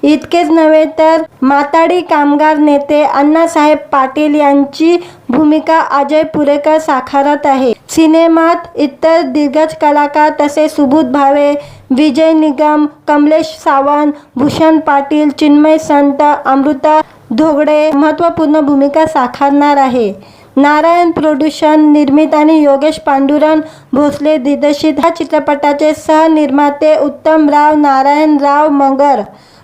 इतकेच नव्हे तर माथाडी कामगार नेते अण्णासाहेब पाटील यांची भूमिका अजय पुरेकर साकारत आहे. सिनेमात इतर दिग्गज कलाकार तसेच सुबोध भावे, विजय निगम, कमलेश सावंत, भूषण पाटील, चिन्मय संत, अमृता धोगडे महत्त्वपूर्ण भूमिका साकारणार आहे. नारायण प्रोडक्शन निर्मित आणि योगेश पांडुरंग भोसले दिग्दर्शित ह्या चित्रपटाचे सहनिर्माते उत्तमराव नारायणराव मगर,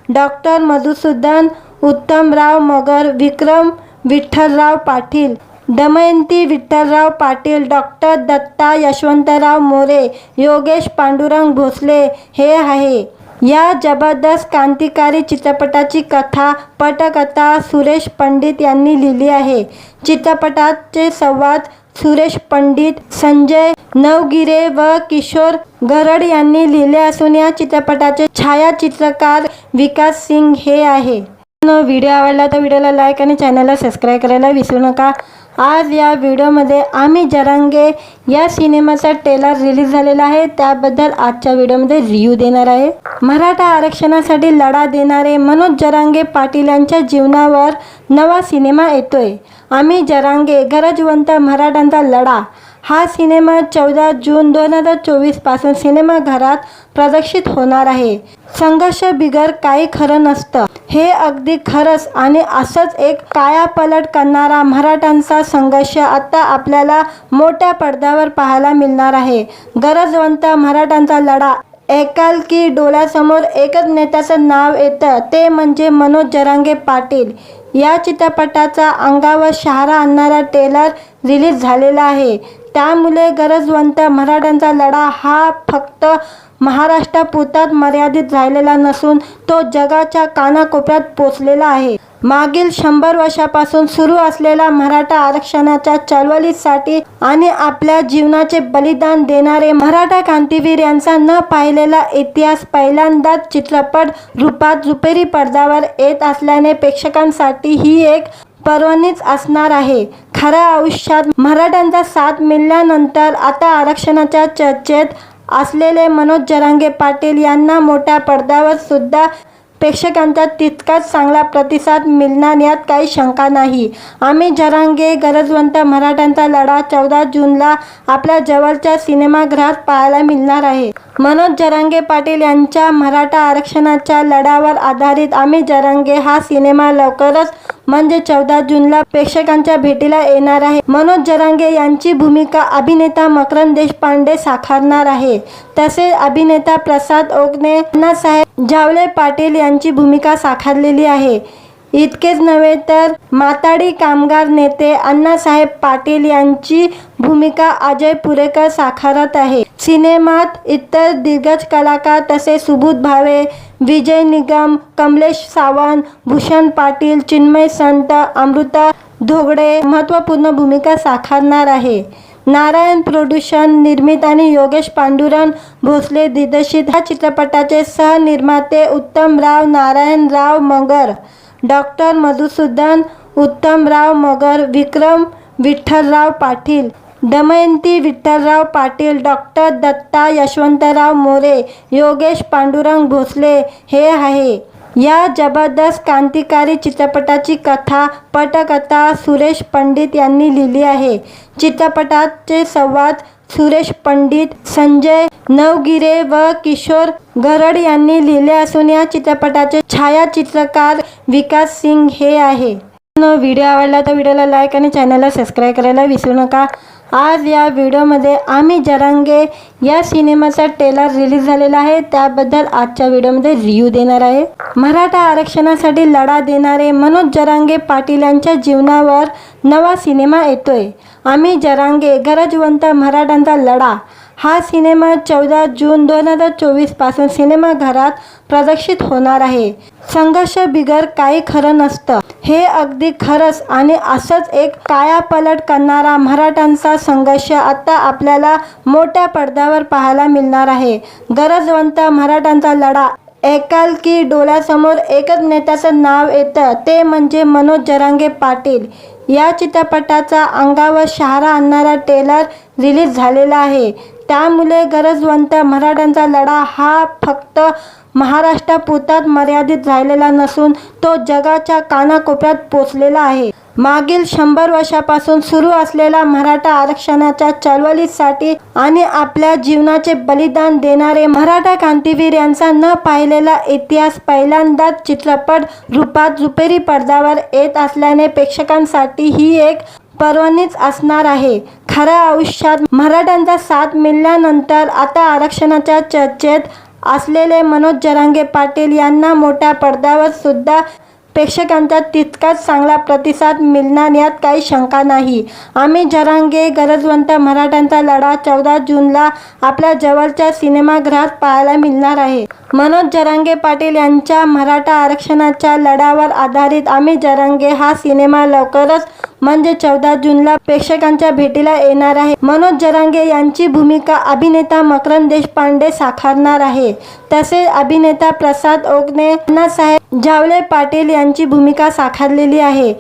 डॉक्टर मधुसूदन उत्तमराव मगर, विक्रम विठ्ठलराव पाटील, दमयंती विठ्ठलराव पाटील, डॉक्टर दत्ता यशवंतराव मोरे, योगेश पांडुरंग भोसले हे आहे. या जबरदस्त क्रांतिकारी चित्रपटाची कथा पटकथा सुरेश पंडित यांनी लिहिली आहे. चित्रपटाचे संवाद सुरेश पंडित, संजय नवगिरे व किशोर गरड यांनी लिहिले असून या चित्रपटाचे छायाचित्रकार विकास सिंग हे आहे. व्हिडिओ आवडला तर व्हिडिओला लाईक आणि चॅनलला सबस्क्राईब करायला विसरू नका. आज या व्हिडिओमध्ये आम्ही जरांगे या सिनेमाचा ट्रेलर रिलीज झालेला आहे, त्याबद्दल आजच्या व्हिडिओमध्ये रिव्ह्यू देणार आहे. मराठा आरक्षणासाठी लढा देणारे मनोज जरांगे पाटील यांच्या जीवनावर नवा सिनेमा येतोय. आम्ही जरांगे गरजवंत मराठ्यांचा लढा हा सिनेमा 14 जून 2024 पासून सिनेमाघरात प्रदर्शित होणार आहे. संघर्ष बिगर काही खरं नसतं, हे अगदी खरंच आणि असंच एक कायापालट करणारा मराठ्यांचा संघर्ष आता आपल्याला मोठ्या पडद्यावर पाहायला मिळणार आहे. गरजवंत मराठ्यांचा लढा ऐकाल की डोळ्यासमोर एकच नेत्याचं नाव येतं, ते म्हणजे मनोज जरांगे पाटील. या चित्रपटाचा अंगावर शहारा आणणारा ट्रेलर रिलीज झालेला आहे. त्यामुळे गरजवंत मराठ्यांचा लढा हा फक्त महाराष्ट्रापुरताच मर्यादित राहिलेला नसून तो जगाच्या कानाकोपऱ्यात पोचलेला आहे. मागील 100 वर्षापासून सुरू असलेला मराठा आरक्षणाच्या चळवळीसाठी आणि आपल्या जीवनाचे बलिदान देणारे मराठा क्रांतीवीर यांचा न पाहिलेला इतिहास पहिल्यांदाच चित्रपट रूपात रुपेरी पडद्यावर येत असल्याने प्रेक्षकांसाठी ही एक पर्वणीच असणार आहे. खऱ्या आयुष्यात मराठ्यांचा साथ मिळाल्यानंतर आता आरक्षणाच्या चर्चेत असलेले मनोज जरांगे पाटील यांना मोठ्या पडद्यावर सुद्धा प्रेक्षकांचा तितकाच चांगला प्रतिसाद मिळणार यात काही शंका नाही. आम्ही जरांगे गरजवंत मराठ्यांचा लढा 14 जूनला आपल्या जवळच्या सिनेमागृहात पाहायला मिळणार आहे. मनोज जरांगे पाटील यांच्या मराठा आरक्षणाच्या लढ्यावर आधारित आम्ही जरांगे हा सिनेमा लवकरच म्हणजे 14 जूनला प्रेक्षकांच्या भेटीला येणार आहे. मनोज जरांगे यांची भूमिका अभिनेता मकरंद देशपांडे साकारणार आहे. तसेच अभिनेता प्रसाद ओकने अण्णासाहेब झावले पाटील यांची भूमिका साकारलेली आहे. इतकेच नव्हे तर माथाडी कामगार नेते अण्णासाहेब पाटील यांची भूमिका अजय पुरेकर साकारत आहे. सिनेमात इतर दिग्गज कलाकार तसेच सुबोध भावे, विजय निगम, कमलेश सावंत, भूषण पाटील, चिन्मय संत, अमृता धोगडे महत्त्वपूर्ण भूमिका साकारणार आहे. नारायण प्रोडक्शन निर्मित आणि योगेश पांडुरंग भोसले दिग्दर्शित ह्या चित्रपटाचे सहनिर्माते उत्तमराव नारायणराव मगर, डॉक्टर मधुसूदन उत्तमराव मगर, विक्रम विठ्ठलराव पाटील, दमयंती विठ्ठलराव पाटील, डॉक्टर दत्ता यशवंतराव मोरे, योगेश पांडुरंग भोसले हे आहे. या जबरदस्त क्रांतिकारी चित्रपटाची कथा पटकथा सुरेश पंडित यांनी लिहिली आहे. चित्रपटाचे संवाद सुरेश पंडित, संजय नवगिरे व किशोर गरड यांनी लिहिले असून या चित्रपटाचे छायाचित्रकार विकास सिंग हे आहे. व्हिडिओ आवडला तर व्हिडिओला लाईक आणि चॅनलला सबस्क्राईब करायला विसरू नका. आज या व्हिडिओमध्ये आम्ही जरांगे या सिनेमाचा ट्रेलर रिलीज झालेला आहे, त्याबद्दल आजच्या व्हिडिओमध्ये रिव्ह्यू देणार आहे. मराठा आरक्षणासाठी लढा देणारे मनोज जरांगे पाटील यांच्या जीवनावर नवा सिनेमा येतोय. आम्ही जरांगे गरजवंत मराठ्यांचा लढा हा सिनेमा 14 जून 2024 पासून सिनेमाघरात प्रदर्शित होणार आहे. संघर्ष बिगर काही खरं नसतं हे अगदी खरंच आणि असंच एक कायापालट करणारा मराठ्यांचा संघर्ष आता आपल्याला मोठ्या पडद्यावर पाहायला मिळणार आहे. गरजवंत मराठ्यांचा लढा ऐकाल की डोळ्यासमोर एकच नेत्याचं नाव येतं, ते म्हणजे मनोज जरांगे पाटील. या चित्रपटाचा अंगावर शहारा आणणारा ट्रेलर रिलीज झालेला आहे. त्यामुळे गरजवंत मराठ्यांचा लढा हा फक्त महाराष्ट्रापुरताच मर्यादित राहिलेला नसून तो जगाच्या कानाकोपऱ्यात पोचलेला आहे. मागील 100 वर्षापासून सुरू असलेला मराठा आरक्षणाच्या चळवळीसाठी आणि आपल्या जीवनाचे बलिदान देणारे मराठा क्रांतीवीर यांचा न पाहिलेला इतिहास पहिल्यांदाच चित्रपट रूपात रुपेरी पडद्यावर येत असल्याने प्रेक्षकांसाठी ही एक पर्वणीच असणार आहे. खऱ्या आयुष्यात मराठ्यांचा साथ मिळाल्यानंतर आता आरक्षणाच्या चर्चेत असलेले मनोज जरांगे पाटील यांना मोठ्या पडद्यावर सुद्धा प्रेक्षकांचा तितकाच चांगला प्रतिसाद मिळणार यात काही शंका नाही. आम्ही जरांगे गरजवंत मराठ्यांचा लढा 14 जूनला आपल्या जवळच्या सिनेमागृहात पाहायला मिळणार आहे. मनोज जरांगे पाटील यांच्या मराठा आरक्षणाच्या लढ्यावर आधारित आम्ही जरांगे हा सिनेमा लवकरच म्हणजे 14 जूनला प्रेक्षकांच्या भेटीला येणार आहे. मनोज जरांगे यांची भूमिका अभिनेता मकरंद देशपांडे साकारणार आहे. तसेच अभिनेता प्रसाद ओकने अण्णासाहेब झावले पाटील यांची भूमिका साकारलेली आहे.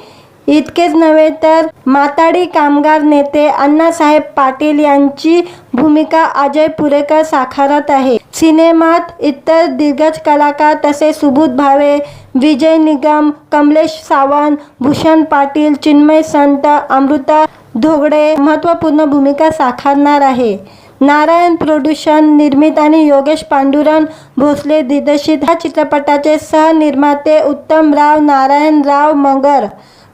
इतकेच नव्हे तर माथाडी कामगार नेते अण्णासाहेब पाटील यांची भूमिका अजय पुरेकर साकारत आहे. सिनेमात इतर दिग्गज कलाकार तसेच सुबोध भावे, विजय निगम, कमलेश सावंत, भूषण पाटील, चिन्मय संत, अमृता धोगडे महत्त्वपूर्ण भूमिका साकारणार आहे. नारायण प्रोडक्शन निर्मित आणि योगेश पांडुरंग भोसले दिग्दर्शित ह्या चित्रपटाचे सहनिर्माते उत्तमराव नारायणराव मगर,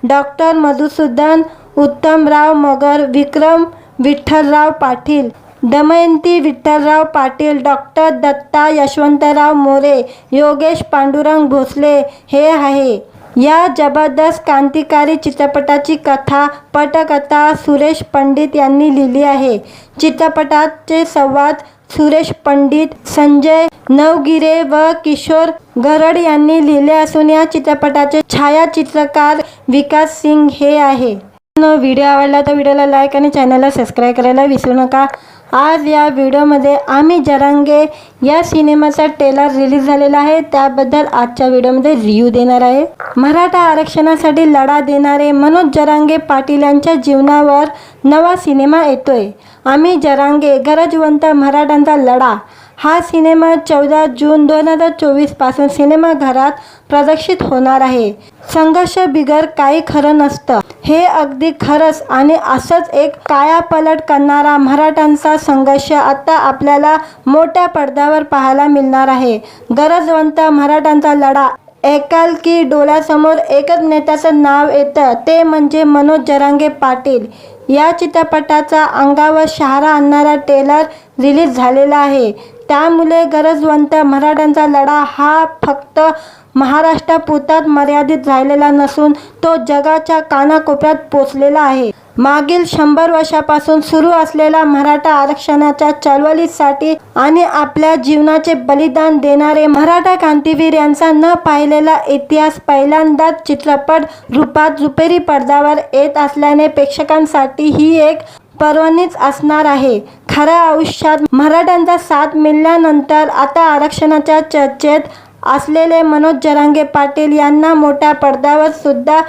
डॉक्टर मधुसूदन उत्तमराव मगर, विक्रम विठ्ठलराव पाटील, दमयंती विठ्ठलराव पाटील, डॉक्टर दत्ता यशवंतराव मोरे, योगेश पांडुरंग भोसले हे आहे. या जबरदस्त क्रांतिकारी चित्रपटाची कथा पटकथा सुरेश पंडित यांनी लिहिली आहे. चित्रपटाचे संवाद सुरेश पंडित, संजय नवगिरे व किशोर गरड यांनी लिहिले असून या चित्रपटाचे छायाचित्रकार विकास सिंग हे आहे. व्हिडिओ आवडला तर व्हिडिओला लाईक आणि चॅनलला सबस्क्राईब करायला विसरू नका. आज या व्हिडिओमध्ये आम्ही जरांगे या सिनेमाचा ट्रेलर रिलीज झालेला आहे, त्याबद्दल आजच्या व्हिडिओमध्ये रिव्ह्यू देणार आहे. मराठा आरक्षणासाठी लढा देणारे मनोज जरांगे पाटील यांच्या जीवनावर नवा सिनेमा येतोय. आम्ही जरांगे गरजवंत मराठ्यांचा लढा हा सिनेमा 14 जून 2024 पासून सिनेमाघरात प्रदर्शित होणार आहे. संघर्ष बिगर काही खरं नसतं, हे अगदी खरंच आणि असंच एक कायापालट करणारा मराठ्यांचा संघर्ष आता आपल्याला मोठ्या पडद्यावर पाहायला मिळणार आहे. गरजवंत मराठ्यांचा लढा ऐकाल की डोळ्यासमोर एकच नेत्याचं नाव येतं, ते म्हणजे मनोज जरांगे पाटील. या चित्रपटाचा अंगावर शहारा आणणारा ट्रेलर रिलीज झालेला आहे. त्यामुळे गरजवंत मराठ्यांचा लढा हा फक्त महाराष्ट्रापुरताच मर्यादित राहिलेला नसून तो जगाच्या कानाकोपऱ्यात पोचलेला आहे. मागील 100 वर्षापासून सुरू असलेल्या मराठा आरक्षणाच्या चळवळीसाठी आणि आपल्या जीवनाचे बलिदान देणारे मराठा क्रांतीवीर यांचा न पाहिलेला इतिहास पहिल्यांदाच चित्रपट रूपात रुपेरी पडद्यावर येत असल्याने प्रेक्षकांसाठी ही एक पर्वणीच असणार आहे. खऱ्या आयुष्यात मराठ्यांचा साथ मिळाल्यानंतर आता आरक्षणाच्या चर्चेत असलेले मनोज जरांगे पाटील यांना मोठ्या पडद्यावर सुद्धा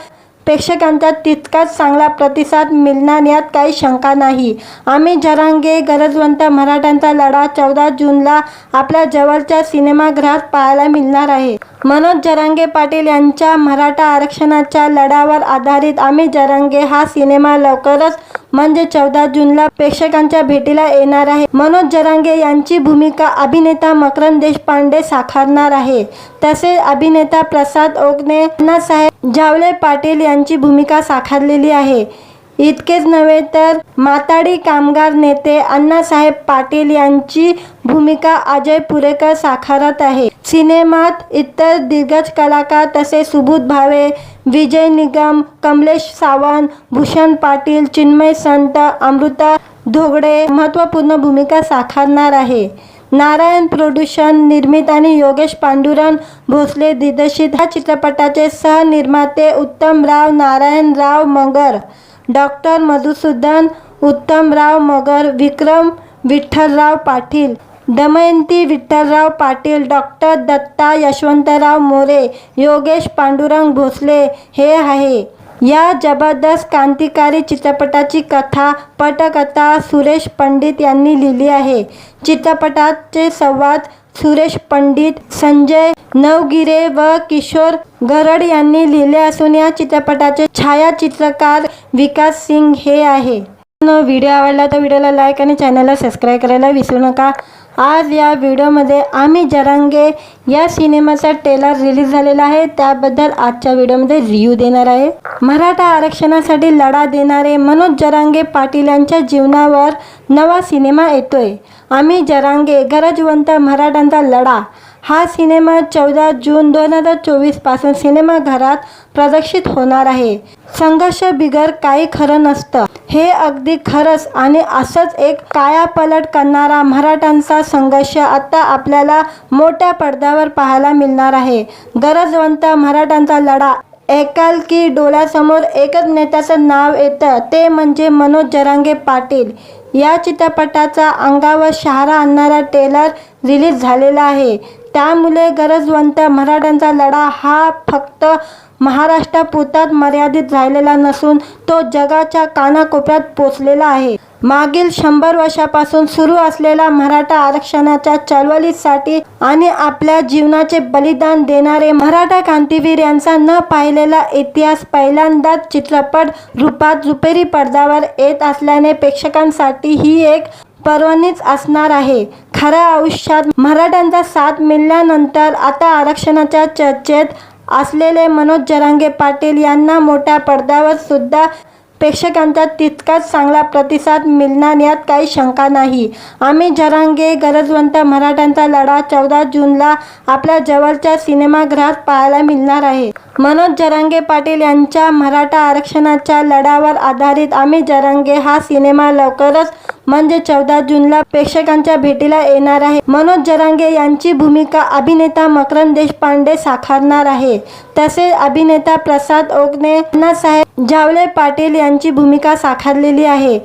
प्रेक्षकांचा तितकाच चांगला प्रतिसाद मिळणार यात काही शंका नाही. आम्ही जरांगे गरजवंत मराठ्यांचा लढा 14 जूनला आपल्या जवळच्या सिनेमागृहात पाहायला मिळणार आहे. मनोज जरांगे पाटील यांच्या मराठा आरक्षणाच्या लढ्यावर आधारित आम्ही जरांगे हा सिनेमा लवकरच म्हणजे 14 जूनला प्रेक्षकांच्या भेटीला येणार आहे. मनोज जरांगे यांची भूमिका अभिनेता मकरंद देशपांडे साकारणार आहे. तसेच अभिनेता प्रसाद ओकने अण्णासाहेब जावले पाटील यांची भूमिका साकारलेली आहे. इतकेच नव्हे तर माथाडी कामगार नेते अण्णासाहेब पाटील यांची भूमिका अजय पुरेकर साकारत आहे. सिनेमात इतर दिग्गज कलाकार तसेच सुबोध भावे, विजय निगम, कमलेश सावंत, भूषण पाटील, चिन्मय संत, अमृता धोगडे महत्त्वपूर्ण भूमिका साकारणार आहे. नारायण प्रोडक्शन निर्मित आणि योगेश पांडुरंग भोसले दिग्दर्शित ह्या चित्रपटाचे सहनिर्माते उत्तमराव नारायणराव मगर, डॉक्टर मधुसूदन उत्तमराव मगर, विक्रम विठ्ठलराव पाटील, दमयंती विठ्ठलराव पाटील, डॉक्टर दत्ता यशवंतराव मोरे, योगेश पांडुरंग भोसले हे आहे. या जबरदस्त क्रांतिकारी चित्रपटाची कथा पटकथा सुरेश पंडित यांनी लिहिली आहे. चित्रपटाचे संवाद सुरेश पंडित, संजय नवगिरे व किशोर गरड यांनी लिहिले असून या चित्रपटाचे छायाचित्रकार विकास सिंग हे आहे. व्हिडिओ आवडला तर व्हिडिओला लाईक आणि चॅनलला सबस्क्राईब करायला विसरू नका. आज या व्हिडिओमध्ये आम्ही जरांगे या सिनेमाचा ट्रेलर रिलीज झालेला आहे, त्याबद्दल आजच्या व्हिडिओमध्ये रिव्ह्यू देणार आहे. मराठा आरक्षणासाठी लढा देणारे मनोज जरांगे पाटील यांच्या जीवनावर नवा सिनेमा येतोय. आम्ही जरांगे गरजवंत मराठ्यांचा लढा हा सिनेमा 14 जून 2024 पासून सिनेमाघरात प्रदर्शित होणार आहे. संघर्ष बिगर काही खरं नसतं, हे अगदी खरंच आणि असंच एक कायापालट करणारा मराठ्यांचा संघर्ष आता आपल्याला मोठ्या पडद्यावर पाहायला मिळणार आहे. गरजवंत मराठ्यांचा लढा ऐकाल की डोळ्यासमोर एकच नेत्याचं नाव येतं, ते म्हणजे मनोज जरांगे पाटील. या चित्रपटाचा अंगावर शहारा आणणारा ट्रेलर रिलीज झालेला आहे. त्यामुळे गरजवंत मराठ्यांचा लढा हा फक्त महाराष्ट्रापुरताच मर्यादित राहिलेला नसून तो जगाच्या कानाकोपऱ्यात पोचलेला आहे. मागील 100 वर्षापासून सुरू असलेल्या मराठा आरक्षणाच्या चळवळीसाठी आणि आपल्या जीवनाचे बलिदान देणारे मराठा क्रांतीवीर यांचा न पाहिलेला इतिहास पहिल्यांदाच चित्रपट रूपात रुपेरी पडद्यावर येत असल्याने प्रेक्षकांसाठी ही एक पर्वणीच असणार आहे. खऱ्या आयुष्यात मराठ्यांचा साथ मिळाल्यानंतर आता आरक्षणाच्या चर्चेत असलेले मनोज जरांगे पाटील यांना मोठ्या पडद्यावर सुद्धा प्रेक्षकांचा तितकाच चांगला प्रतिसाद मिळणार यात काही शंका नाही. आम्ही जरांगे गरजवंत मराठ्यांचा लढा 14 जूनला आपल्या जवळच्या सिनेमागृहात पाहायला मिळणार आहे. मनोज जरांगे पाटील यांच्या मराठा आरक्षणाच्या लढ्यावर आधारित आम्ही जरांगे हा सिनेमा लवकरच म्हणजे 14 जूनला प्रेक्षकांच्या भेटीला येणार आहे। मनोज जरांगे यांची भूमिका अभिनेता मकरंद देशपांडे साकारणार आहे। तसेच अभिनेता प्रसाद ओकने अण्णासाहेब झावले पाटील यांची भूमिका साकारलेली आहे।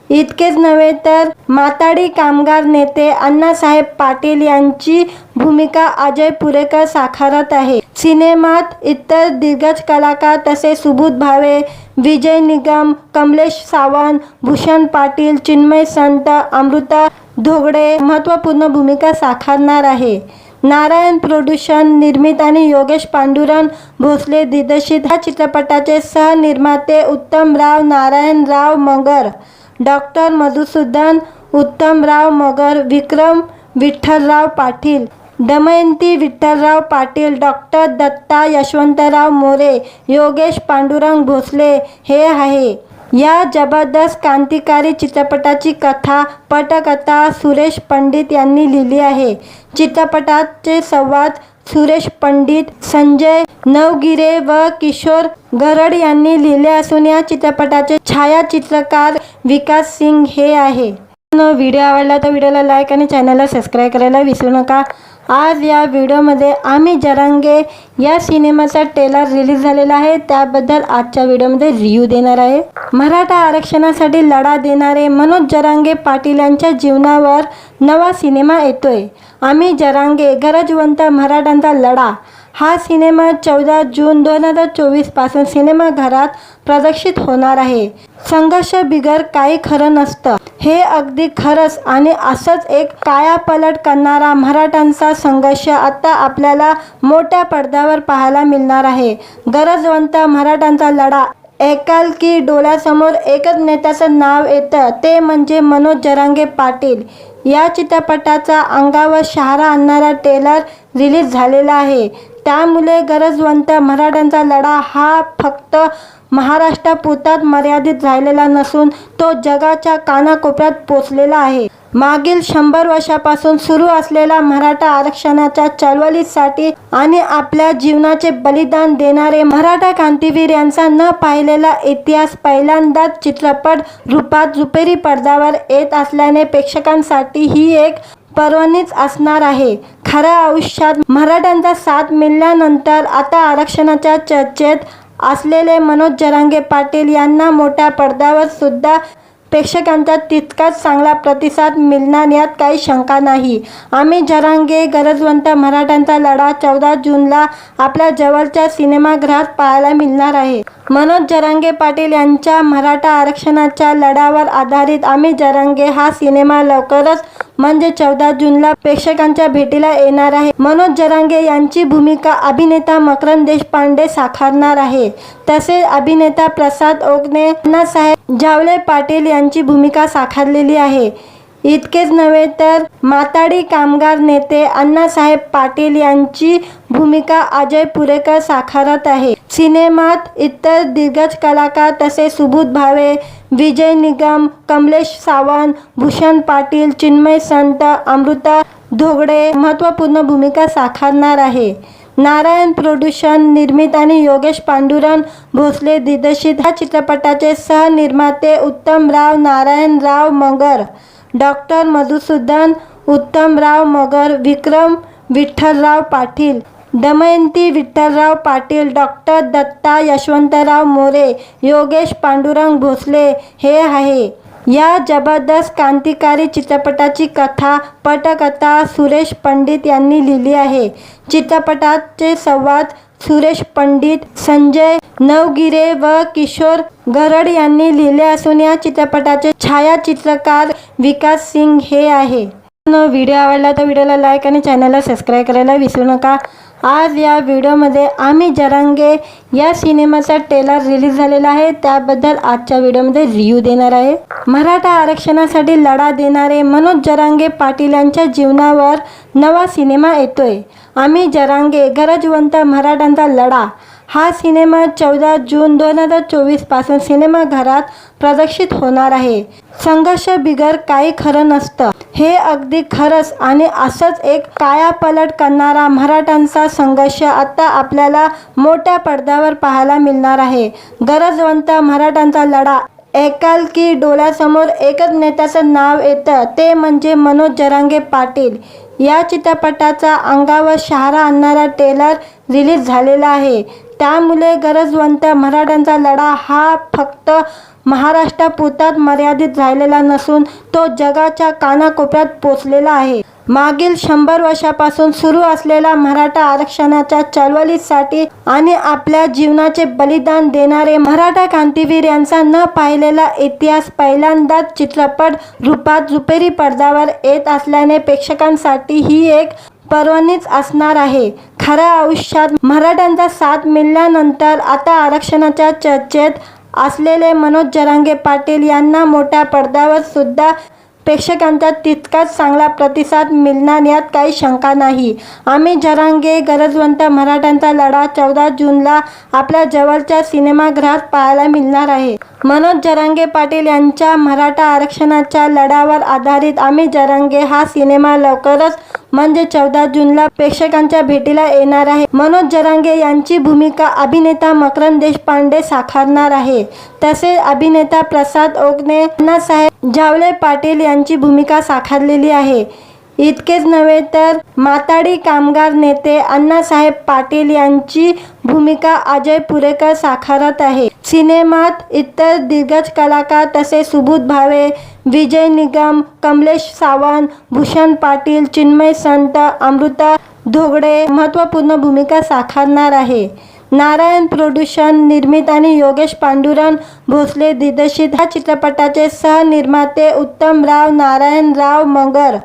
इतकेच नव्हे तर माथाडी कामगार नेते अण्णासाहेब पाटील यांची भूमिका अजय पुरेकर साकारत आहे। सिनेमात इतर दिग्गज कलाकार तसेच सुबोध भावे, विजय निगम, कमलेश सावंत, भूषण पाटील, चिन्मय संत, अमृता धोगडे महत्त्वपूर्ण भूमिका साकारणार आहे। नारायण प्रोडक्शन निर्मित आणि योगेश पांडुरंग भोसले दिग्दर्शित ह्या चित्रपटाचे सहनिर्माते उत्तमराव नारायणराव मगर, डॉक्टर मधुसूदन उत्तमराव मगर, विक्रम विठ्ठलराव पाटील, दमयंती विठ्ठलराव पाटील, डॉक्टर दत्ता यशवंतराव मोरे, योगेश पांडुरंग भोसले हे आहे। या जबरदस्त क्रांतिकारी चित्रपटाची कथा पटकथा सुरेश पंडित यांनी लिहिली आहे। चित्रपटाचे संवाद सुरेश पंडित, संजय नवगिरे व किशोर गरड यांनी लिहिले असून या चित्रपटाचे छायाचित्रकार विकास सिंग हे आहे। व्हिडिओ आवडला तर व्हिडिओला लाईक आणि चॅनलला सबस्क्राईब करायला विसरू नका। आज या व्हिडिओमध्ये आम्ही जरांगे या सिनेमाचा ट्रेलर रिलीज झालेला आहे, त्याबद्दल आजच्या व्हिडिओमध्ये रिव्ह्यू देणार आहे। मराठा आरक्षणासाठी लढा देणारे मनोज जरांगे पाटील यांच्या जीवनावर नवा सिनेमा येतोय। आम्ही जरांगे गरजवंत मराठ्यांचा लढा हा सिनेमा 14 जून 2024 पासून सिनेमाघरात प्रदर्शित होणार आहे। संघर्ष बिगर काही खरं नसतं, हे अगदी खरंच आणि असंच एक कायापालट करणारा मराठ्यांचा संघर्ष आता आपल्याला मोठ्या पडद्यावर पाहायला मिळणार आहे। गरजवंत मराठ्यांचा लढा ऐकाल की डोळ्यासमोर एकच नेत्याचं नाव येतं, ते म्हणजे मनोज जरांगे पाटील। या चित्रपटाचा अंगावर शहारा आणणारा ट्रेलर रिलीज झालेला आहे, त्यामुळे गरजवंत मराठ्यांचा लढा हा फक्त महाराष्ट्रापुरताच मर्यादित राहिलेला नसून तो जगाच्या कानाकोपऱ्यात पोचलेला आहे। मागील 100 वर्षापासून सुरू असलेल्या मराठा आरक्षणाच्या चळवळीसाठी आणि आपल्या जीवनाचे बलिदान देणारे मराठा क्रांतीवीर यांचा न पाहिलेला इतिहास पहिल्यांदाच चित्रपट रूपात रुपेरी पडद्यावर येत असल्याने प्रेक्षकांसाठी ही एक पर्वणीच असणार आहे। खऱ्या आयुष्यात मराठ्यांचा साथ मिळाल्यानंतर आता आरक्षणाच्या चर्चेत असलेले मनोज जरांगे पाटील यांना मोठ्या पडद्यावर सुद्धा प्रेक्षकांचा तितकाच चांगला प्रतिसाद मिळणार यात काही शंका नाही। आम्ही जरांगे गरजवंत मराठ्यांचा लढा 14 जूनला आपल्या जवळच्या सिनेमागृहात पाहायला मिळणार आहे। मनोज जरांगे पाटील यांच्या मराठा आरक्षणाच्या लढ्यावर आधारित आम्ही जरांगे हा सिनेमा लवकरच म्हणजे 14 जूनला प्रेक्षकांच्या भेटीला येणार आहे। मनोज जरांगे यांची भूमिका अभिनेता मकरंद देशपांडे साकारणार आहे। तसेच अभिनेता प्रसाद ओकने अण्णासाहेब झावले पाटील यांची भूमिका साकारलेली आहे। इतकेच नव्हे तर माथाडी कामगार नेते अण्णासाहेब पाटील यांची भूमिका अजय पुरेकर साकारत आहे। सिनेमात इतर दिग्गज कलाकार तसेच सुबोध भावे, विजय निगम, कमलेश सावंत, भूषण पाटील, चिन्मय संत, अमृता धोगडे महत्त्वपूर्ण भूमिका साकारणार आहे। नारायण प्रोडक्शन निर्मित आणि योगेश पांडुरंग भोसले दिग्दर्शित ह्या चित्रपटाचे सहनिर्माते उत्तमराव नारायणराव मगर, डॉक्टर मधुसूदन उत्तमराव मगर, विक्रम विठ्ठलराव पाटील, दमयंती विठ्ठलराव पाटील, डॉक्टर दत्ता यशवंतराव मोरे, योगेश पांडुरंग भोसले हे आहे। या जबरदस्त क्रांतिकारी चित्रपटाची कथा पटकथा सुरेश पंडित यांनी लिहिली आहे। चित्रपटाचे संवाद सुरेश पंडित, संजय नवगिरे व किशोर गरड यांनी लिहिले असून या चित्रपटाचे छायाचित्रकार विकास सिंग हे आहे। व्हिडिओ आवडला तर व्हिडिओला लाईक आणि चॅनलला सबस्क्राईब करायला विसरू नका। आज या व्हिडिओमध्ये आम्ही जरांगे या सिनेमाचा ट्रेलर रिलीज झालेला आहे, त्याबद्दल आजच्या व्हिडिओमध्ये रिव्ह्यू देणार आहे। मराठा आरक्षणासाठी लढा देणारे मनोज जरांगे पाटील यांच्या जीवनावर नवा सिनेमा येतोय। आम्ही जरांगे गरजवंत मराठ्यांचा लढा हा सिनेमा 14 जून 2024 पासून सिनेमाघरात प्रदर्शित होणार आहे। संघर्ष बिगर काही खरं नसतं, हे अगदी खरंच. आणि असंच एक कायापालट करणारा मराठ्यांचा संघर्ष आता आपल्याला मोठ्या पडद्यावर पाहायला मिळणार आहे. गरजवंत मराठ्यांचा लढा ऐकाल की डोळ्यासमोर एकच नेत्याचं नाव येतं, ते म्हणजे मनोज जरांगे पाटील. या चित्रपटाचा अंगावर शहारा आणणारा ट्रेलर रिलीज झालेला आहे. त्यामुळे गरजवंत मराठ्यांचा लढा हा फक्त महाराष्ट्रापुरताच मर्यादित राहिलेला नसून तो जगाच्या कानाकोपऱ्यात पोचलेला आहे. मागील 100 वर्षापासून सुरू असलेल्या मराठा आरक्षणाच्या चळवळीसाठी आणि आपल्या जीवनाचे बलिदान देणारे मराठा क्रांतीवीर यांचा न पाहिलेला इतिहास पहिल्यांदाच चित्रपट रूपात रुपेरी पडद्यावर येत असल्याने प्रेक्षकांसाठी ही एक पर्वणीच असणार आहे. खऱ्या आयुष्यात मराठ्यांचा साथ मिळाल्यानंतर आता आरक्षणाच्या चर्चेत असलेले मनोज जरांगे पाटील यांना मोठ्या पडद्यावर सुद्धा प्रेक्षकांचा तितकाच चांगला प्रतिसाद मिळणार यात काही शंका नाही. आम्ही जरांगे गरजवंत मराठ्यांचा लढा 14 जूनला आपल्या जवळच्या सिनेमागृहात पाहायला मिळणार आहे. मनोज जरांगे पाटील यांच्या मराठा आरक्षणाच्या लढ्यावर आधारित आम्ही जरांगे हा सिनेमा लवकरच म्हणजे 14 जूनला प्रेक्षकांच्या भेटीला येणार आहे. मनोज जरांगे यांची भूमिका अभिनेता मकरंद देशपांडे साकारणार आहे. तसेच अभिनेता प्रसाद ओगने, अण्णासाहेब जावले पाटील यांची भूमिका साकारलेली आहे. इतकेच नव्हे तर माथाडी कामगार नेते अण्णासाहेब पाटील यांची भूमिका अजय पुरेकर साकारत आहे. सिनेमात इतर दिग्गज कलाकार तसेच सुबोध भावे, विजय निगम, कमलेश सावंत, भूषण पाटील, चिन्मय संत, अमृता धोगडे महत्त्वपूर्ण भूमिका साकारणार आहे. नारायण प्रोडक्शन निर्मित आणि योगेश पांडुरंग भोसले दिग्दर्शित ह्या चित्रपटाचे सहनिर्माते उत्तमराव नारायणराव मगर,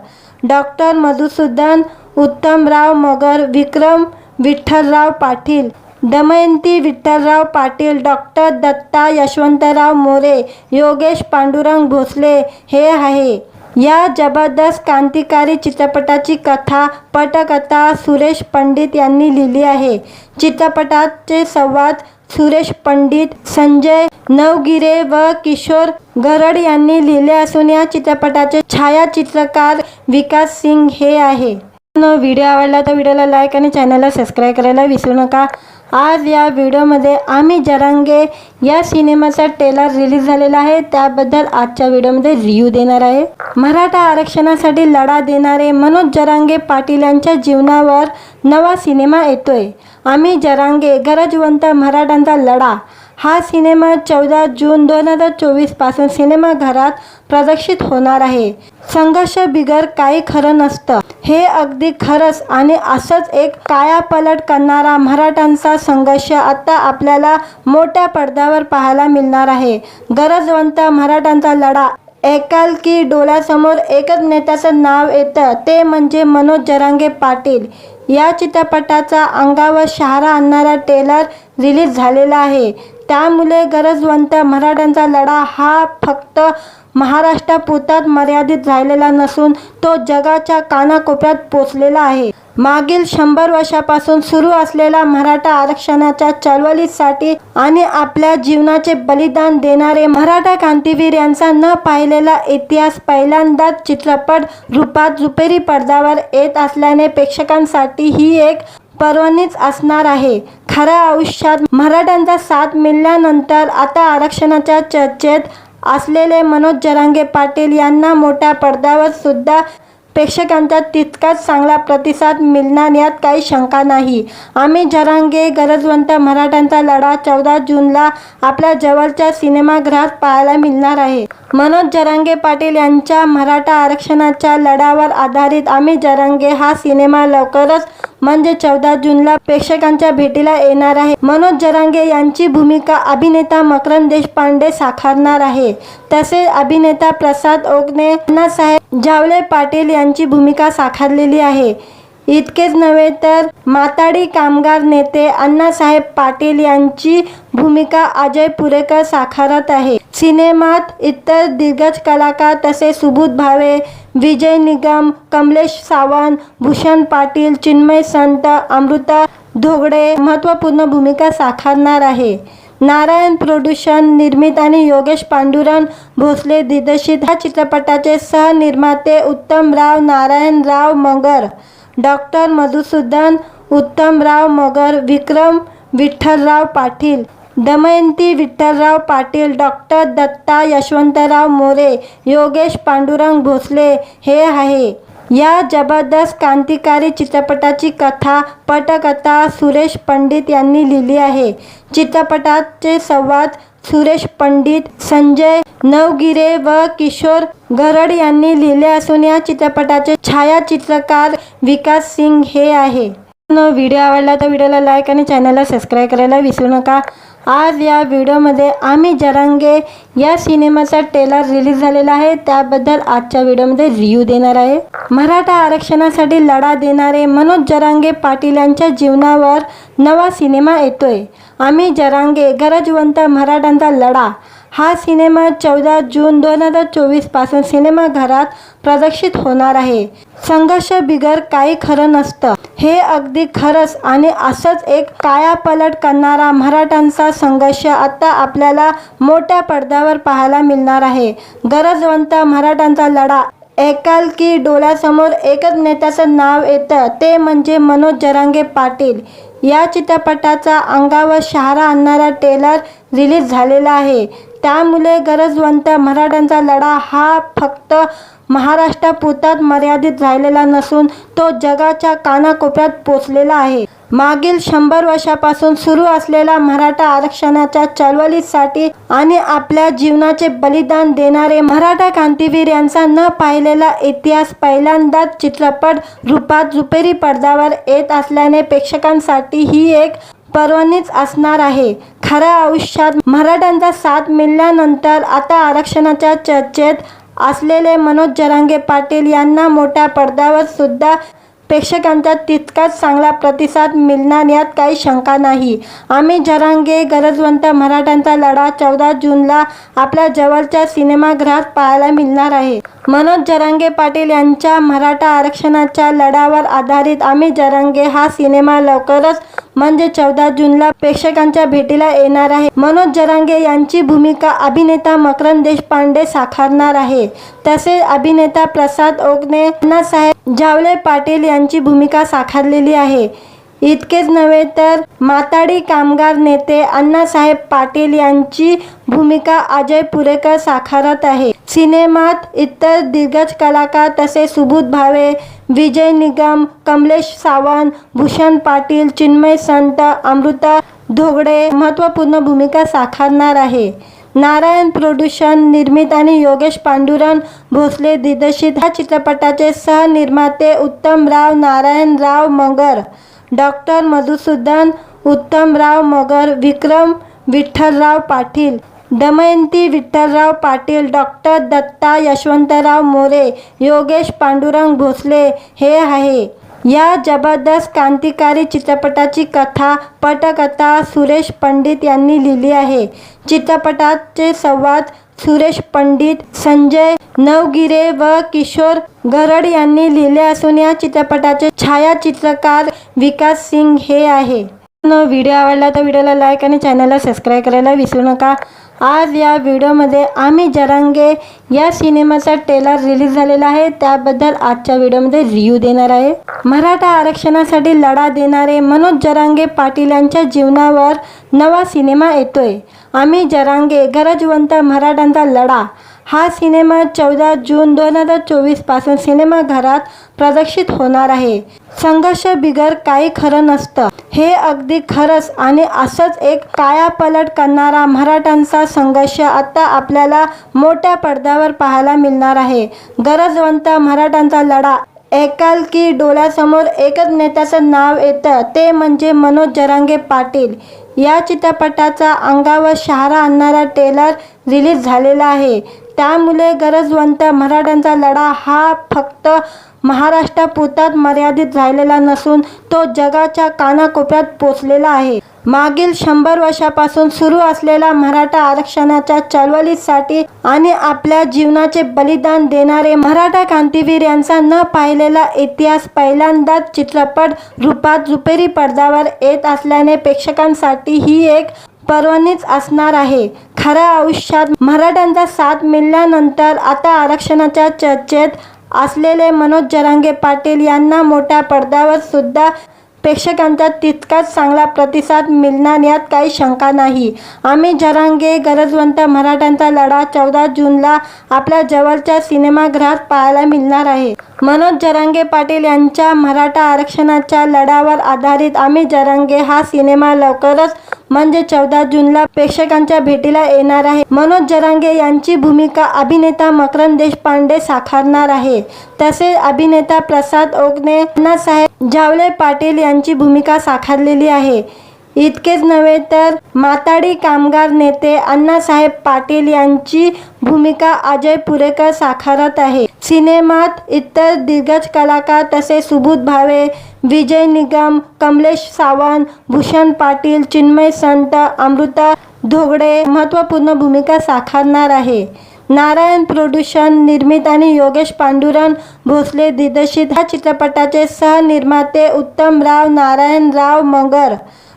डॉक्टर मधुसूदन उत्तमराव मगर, विक्रम विठ्ठलराव पाटील, दमयंती विठ्ठलराव पाटील, डॉक्टर दत्ता यशवंतराव मोरे, योगेश पांडुरंग भोसले हे आहे. या जबरदस्त क्रांतिकारी चित्रपटाची कथा पटकथा सुरेश पंडित यांनी लिहिली आहे. चित्रपटाचे संवाद सुरेश पंडित, संजय नवगिरे व किशोर गरड यांनी लिहिले असून या चित्रपटाचे छायाचित्रकार विकास सिंग हे आहे. व्हिडिओ आवडला तर व्हिडिओला लाईक आणि चॅनलला सबस्क्राईब करायला विसरू नका. आज या व्हिडिओमध्ये आम्ही जरांगे या सिनेमाचा ट्रेलर रिलीज झालेला आहे, त्याबद्दल आजच्या व्हिडिओमध्ये रिव्ह्यू देणार आहे. मराठा आरक्षणासाठी लढा देणारे मनोज जरांगे पाटील यांच्या जीवनावर नवा सिनेमा येतोय. आम्ही जरांगे गरजवंत मराठ्यांचा लढा हा सिनेमा 14 जून 2024 पासून सिनेमाघरात प्रदर्शित होणार आहे. संघर्ष बिगर काही खरं नसतं, हे अगदी खरंच. आणि असंच एक कायापालट करणारा मराठ्यांचा संघर्ष आता आपल्याला मोठ्या पडद्यावर पाहायला मिळणार आहे. गरजवंत मराठ्यांचा लढा ऐकाल की डोळ्यासमोर एकच नेत्याचं नाव येतं, ते म्हणजे मनोज जरांगे पाटील. या चित्रपटाचा अंगावर शहारा आणणारा ट्रेलर रिलीज झालेला आहे. त्यामुळे गरजवंत मराठ्यांचा लढा हा फक्त महाराष्ट्रापुरताच मर्यादित राहिलेला नसून तो जगाच्या कानाकोपऱ्यात पोचलेला आहे. मागील 100 वर्षापासून सुरू असलेल्या मराठा आरक्षणाच्या चळवळीसाठी आणि आपल्या जीवनाचे बलिदान देणारे मराठा क्रांतीवीर यांचा न पाहिलेला इतिहास पहिल्यांदाच चित्रपट रूपात रुपेरी पडद्यावर येत असल्याने प्रेक्षकांसाठी ही एक पर्वणीच असणार आहे. खऱ्या आयुष्यात मराठ्यांचा साथ मिळाल्यानंतर आता आरक्षणाच्या चर्चेत असलेले मनोज जरांगे पाटील यांना मोठ्या पडद्यावर सुद्धा प्रेक्षकांचा तितकाच चांगला प्रतिसाद मिळणार यात काही शंका नाही. आम्ही जरांगे गरजवंत मराठ्यांचा लढा 14 जूनला आपल्या जवळच्या सिनेमागृहात पाहायला मिळणार आहे. मनोज जरांगे पाटील यांच्या मराठा आरक्षणाच्या लढ्यावर आधारित आम्ही जरांगे हा सिनेमा लवकरच म्हणजे 14 जूनला प्रेक्षकांच्या भेटीला येणार आहे. मनोज जरांगे यांची भूमिका अभिनेता मकरंद देशपांडे साकारणार आहे. तसेच अभिनेता प्रसाद ओगने, अण्णासाहेब जावले पाटील यांची भूमिका साकारलेली आहे. इतकेच नव्हे तर माथाडी कामगार नेते अण्णासाहेब पाटील यांची भूमिका अजय पुरेकर साकारत आहे. सिनेमात इतर दिग्गज कलाकार तसेच सुबोध भावे, विजय निगम, कमलेश सावंत, भूषण पाटील, चिन्मय संत, अमृता धोगडे महत्त्वपूर्ण भूमिका साकारणार आहे. नारायण प्रोडक्शन निर्मित आणि योगेश पांडुरंग भोसले दिग्दर्शित ह्या चित्रपटाचे सहनिर्माते उत्तमराव नारायणराव मगर, डॉक्टर मधुसूदन उत्तमराव मगर, विक्रम विठ्ठलराव पाटील, दमयंती विठ्ठलराव पाटील, डॉक्टर दत्ता यशवंतराव मोरे, योगेश पांडुरंग भोसले हे आहे. या जबरदस्त क्रांतिकारी चित्रपटाची कथा पटकथा सुरेश पंडित यांनी लिहिली आहे. चित्रपटाचे संवाद सुरेश पंडित, संजय नवगिरे व किशोर गरड यांनी लिहिले असून या चित्रपटाचे छायाचित्रकार विकास सिंग हे आहे. व्हिडिओ आवडला तर व्हिडिओला लाईक आणि चॅनलला सबस्क्राईब करायला विसरू नका. आज या व्हिडिओमध्ये आम्ही जरांगे या सिनेमाचा ट्रेलर रिलीज झालेला आहे, त्याबद्दल आजच्या व्हिडिओमध्ये रिव्ह्यू देणार आहे. मराठा आरक्षणासाठी लढा देणारे मनोज जरांगे पाटील यांच्या जीवनावर नवा सिनेमा येतोय. आम्ही जरांगे गरजवंत मराठ्यांचा लढा हा सिनेमा 14 जून 2024 पासून सिनेमाघरात प्रदर्शित होणार आहे. संघर्ष बिगर काही खरं नसतं, हे अगदी खरंच आणि असंच एक कायापालट करणारा मराठ्यांचा संघर्ष आता आपल्याला मोठ्या पडद्यावर पाहायला मिळणार आहे. गरजवंत मराठ्यांचा लढा ऐकाल की डोळ्यासमोर एकच नेत्याचं नाव येतं, ते म्हणजे मनोज जरांगे पाटील. या चित्रपटाचा अंगावर शहारा आणणारा ट्रेलर रिलीज झालेला आहे. त्यामुळे गरजवंत मराठ्यांचा लढा हा फक्त महाराष्ट्रापुरताच मर्यादित राहिलेला नसून तो जगाच्या कानाकोपऱ्यात पोचलेला आहे. मागील 100 वर्षापासून सुरू असलेल्या मराठा आरक्षणाच्या चळवळीसाठी आणि आपल्या जीवनाचे बलिदान देणारे मराठा क्रांतीवीर यांचा न पाहिलेला इतिहास पहिल्यांदाच चित्रपट रूपात रुपेरी पडद्यावर येत असल्याने प्रेक्षकांसाठी ही एक पर्वणीच असणार आहे. खऱ्या आयुष्यात मराठ्यांचा साथ मिळाल्यानंतर आता आरक्षणाच्या चर्चेत असलेले मनोज जरांगे पाटील यांना मोठ्या पडद्यावर सुद्धा प्रेक्षकांचा तितकाच चांगला प्रतिसाद मिळणार यात काही शंका नाही. आम्ही जरांगे गरजवंत मराठ्यांचा लढा 14 जूनला आपल्या जवळच्या सिनेमागृहात पाहायला मिळणार आहे. मनोज जरांगे पाटील यांच्या मराठा आरक्षणाच्या लढ्यावर आधारित आम्ही जरांगे हा सिनेमा लवकरच म्हणजे 14 जूनला प्रेक्षकांच्या भेटीला येणार आहे. मनोज जरांगे यांची भूमिका अभिनेता मकरंद देशपांडे साकारणार आहे. तसेच अभिनेता प्रसाद ओकने अण्णासाहेब जावले पाटील यांची भूमिका साकारलेली आहे. इतकेच नव्हे तर माथाडी कामगार नेते अण्णासाहेब पाटील यांची भूमिका अजय पुरेकर साकारत आहे. सिनेमात इतर दिग्गज कलाकार तसेच सुबोध भावे, विजय निगम, कमलेश सावंत, भूषण पाटील, चिन्मय संत, अमृता धोगडे महत्त्वपूर्ण भूमिका साकारणार आहे. नारायण प्रोडक्शन निर्मित आणि योगेश पांडुरंग भोसले दिग्दर्शित ह्या चित्रपटाचे सहनिर्माते उत्तमराव नारायणराव मगर, डॉक्टर मधुसूदन उत्तमराव मगर, विक्रम विठ्ठलराव पाटील, दमयंती विठ्ठलराव पाटील, डॉक्टर दत्ता यशवंतराव मोरे, योगेश पांडुरंग भोसले हे आहे. या जबरदस्त क्रांतिकारी चित्रपटाची कथा पटकथा सुरेश पंडित यांनी लिहिली आहे. चित्रपटाचे संवाद सुरेश पंडित, संजय नवगिरे व किशोर गरड यांनी लिहिले असून या चित्रपटाचे छायाचित्रकार विकास सिंग हे आहे. व्हिडिओ आवडला तर व्हिडिओला लाईक आणि चॅनलला सबस्क्राईब करायला विसरू नका. आज या व्हिडिओमध्ये आम्ही जरांगे या सिनेमाचा ट्रेलर रिलीज झालेला आहे, त्याबद्दल आजच्या व्हिडिओमध्ये रिव्ह्यू देणार आहे. मराठा आरक्षणासाठी लढा देणारे मनोज जरांगे पाटील यांच्या जीवनावर नवा सिनेमा येतोय. आम्ही जरांगे गरजवंत मराठ्यांचा लढा हा सिनेमा 14 जून 2024 पासून सिनेमाघरात प्रदर्शित होणार आहे. संघर्ष बिगर काही खरं नसतं, हे अगदी खरंच आणि असंच एक कायापालट करणारा मराठ्यांचा संघर्ष आता आपल्याला मोठ्या पडद्यावर पाहायला मिळणार आहे. गरजवंत मराठ्यांचा लढा ऐकाल की डोळ्यासमोर एकच नेत्याचं नाव येतं, ते म्हणजे मनोज जरांगे पाटील. या चित्रपटाचा अंगावर शहारा आणणारा ट्रेलर रिलीज झालेला आहे. त्यामुळे गरजवंत मराठ्यांचा लढा हा फक्त महाराष्ट्रापुरताच मर्यादित राहिलेला नसून तो जगाच्या कानाकोपऱ्यात पोचलेला आहे. मागील 100 वर्षापासून सुरू असलेल्या मराठा आरक्षणाच्या चळवळीसाठी आणि आपल्या जीवनाचे बलिदान देणारे मराठा क्रांतीवीर यांचा न पाहिलेला इतिहास पहिल्यांदाच चित्रपट रूपात रुपेरी पडद्यावर येत असल्याने प्रेक्षकांसाठी ही एक पर्वणीच असणार आहे. खऱ्या आयुष्यात मराठ्यांचा साथ मिळाल्यानंतर आता आरक्षणाच्या चर्चेत असलेले मनोज जरांगे पाटील यांना मोठ्या पडद्यावर सुद्धा प्रेक्षकांचा तितकाच चांगला प्रतिसाद मिळणार यात काही शंका नाही. आम्ही जरांगे गरजवंत मराठ्यांचा लढा 14 जूनला आपल्या जवळच्या सिनेमागृहात पाहायला मिळणार आहे. मनोज जरांगे पाटील यांच्या मराठा आरक्षणाच्या लढ्यावर आधारित आम्ही जरांगे हा सिनेमा लवकरच म्हणजे 14 जूनला प्रेक्षकांच्या भेटीला येणार आहे. मनोज जरांगे यांची भूमिका अभिनेता मकरंद देशपांडे साकारणार आहे. तसेच अभिनेता प्रसाद ओकने अण्णासाहेब जावले पाटील यांची भूमिका साकारलेली आहे. इतकेच नव्हे तर माथाडी कामगार नेते अण्णासाहेब पाटील यांची भूमिका अजय पुरेकर साकारत आहे. सिनेमात इतर दिग्गज कलाकार तसेच सुबोध भावे, विजय निगम, कमलेश सावंत, भूषण पाटील, चिन्मय संत, अमृता धोगडे महत्त्वपूर्ण भूमिका साकारणार आहे. नारायण प्रोडक्शन निर्मित आणि योगेश पांडुरंग भोसले दिग्दर्शित ह्या चित्रपटाचे सहनिर्माते उत्तमराव नारायणराव मगर,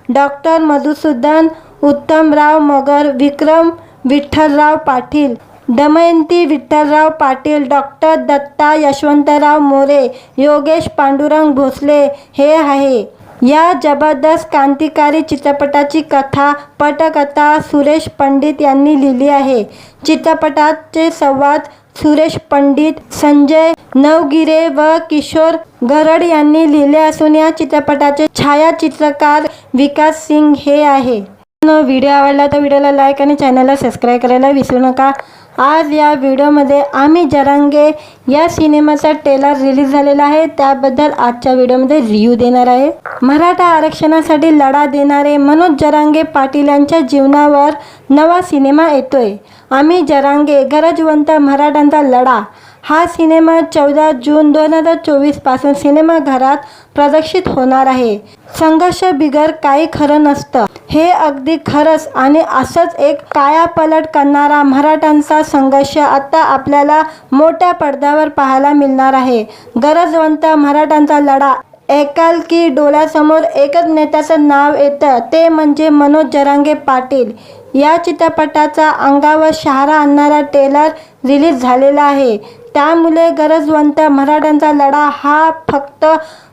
डॉक्टर मधुसूदन उत्तमराव मगर, विक्रम विठ्ठलराव पाटील, दमयंती विठ्ठलराव पाटील, डॉक्टर दत्ता यशवंतराव मोरे, योगेश पांडुरंग भोसले हे आहे. या जबरदस्त क्रांतिकारी चित्रपटाची कथा पटकथा सुरेश पंडित यांनी लिहिली आहे. चित्रपटाचे संवाद सुरेश पंडित, संजय नवगिरे व किशोर गरड यांनी लिहिले असून या चित्रपटाचे छायाचित्रकार विकास सिंग हे आहे. व्हिडिओ आवडला तर व्हिडिओला लाईक आणि चॅनलला सबस्क्राईब करायला विसरू नका. आज या व्हिडिओमध्ये आम्ही जरांगे या सिनेमाचा ट्रेलर रिलीज झालेला आहे, त्याबद्दल आजच्या व्हिडिओमध्ये रिव्ह्यू देणार आहे. मराठा आरक्षणासाठी लढा देणारे मनोज जरांगे पाटील यांच्या जीवनावर नवा सिनेमा येतोय. आम्ही जरांगे गरजवंत मराठ्यांचा लढा हा सिनेमा 14 जून 2024 पासून सिनेमाघरात प्रदर्शित होणार आहे. संघर्ष बिगर काही खरं नसतं हे अगदी खरंच आणि असंच एक कायापालट करणारा मराठ्यांचा संघर्ष आता आपल्याला मोठ्या पडद्यावर पाहायला मिळणार आहे. गरजवंत मराठ्यांचा लढा ऐकाल की डोळ्यासमोर एकच नेत्याचं नाव येतं, ते म्हणजे मनोज जरांगे पाटील. या चित्रपटाचा अंगावर शहारा आणणारा ट्रेलर रिलीज झालेला आहे. त्यामुळे गरजवंत मराठ्यांचा लढा हा फक्त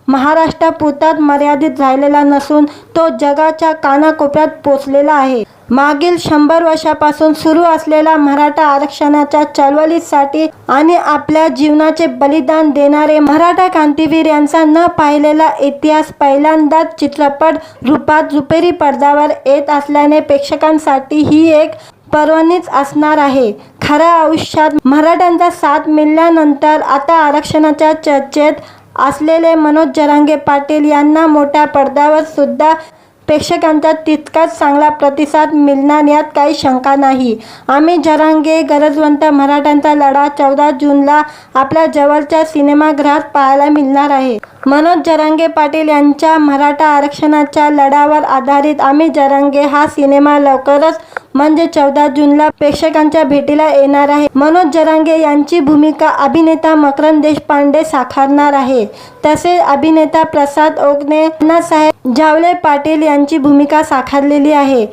महाराष्ट्रापुरताच मर्यादित राहिलेला नसून तो जगाच्या कानाकोपऱ्यात पोचलेला आहे. मागील 100 वर्षापासून सुरू असलेल्या मराठा आरक्षणाच्या चळवळीसाठी आणि आपल्या जीवनाचे बलिदान देणारे मराठा क्रांतीवीर यांचा न पाहिलेला इतिहास पहिल्यांदाच चित्रपट रूपात रुपेरी पडद्यावर येत असल्याने प्रेक्षकांसाठी ही एक पर्वणीच असणार आहे. खऱ्या आयुष्यात मराठ्यांचा साथ मिळाल्यानंतर आता आरक्षणाच्या चर्चेत असलेले मनोज जरांगे पाटील यांना मोठ्या पडद्यावर सुद्धा प्रेक्षकांचा तितकाच चांगला प्रतिसाद मिळणार यात काही शंका नाही. आम्ही जरांगे गरजवंत मराठ्यांचा लढा 14 जूनला आपल्या जवळच्या सिनेमागृहात पाहायला मिळणार आहे. मनोज जरांगे पाटील यांच्या मराठा आरक्षणाच्या लढ्यावर आधारित आम्ही जरांगे हा सिनेमा लवकरच म्हणजे 14 जूनला प्रेक्षकांच्या भेटीला येणार आहे. मनोज जरांगे यांची भूमिका अभिनेता मकरंद देशपांडे साकारणार आहे. तसेच अभिनेता प्रसाद ओकने अण्णासाहेब जावले पाटील यांची भूमिका साकारलेली आहे.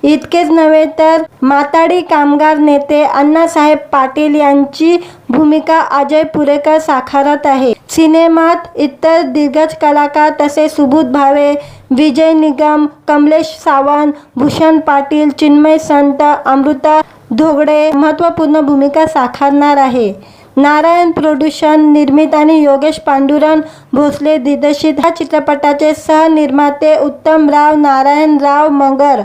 इतकेच नव्हे तर माथाडी कामगार नेते अण्णासाहेब पाटील यांची भूमिका अजय पुरेकर साकारत आहे. सिनेमात इतर दिग्गज कलाकार तसेच सुबोध भावे, विजय निगम, कमलेश सावंत, भूषण पाटील, चिन्मय संत, अमृता धोगडे महत्त्वपूर्ण भूमिका साकारणार आहे. नारायण प्रोडक्शन निर्मित आणि योगेश पांडुरंग भोसले दिग्दर्शित ह्या चित्रपटाचे सहनिर्माते उत्तमराव नारायणराव मगर,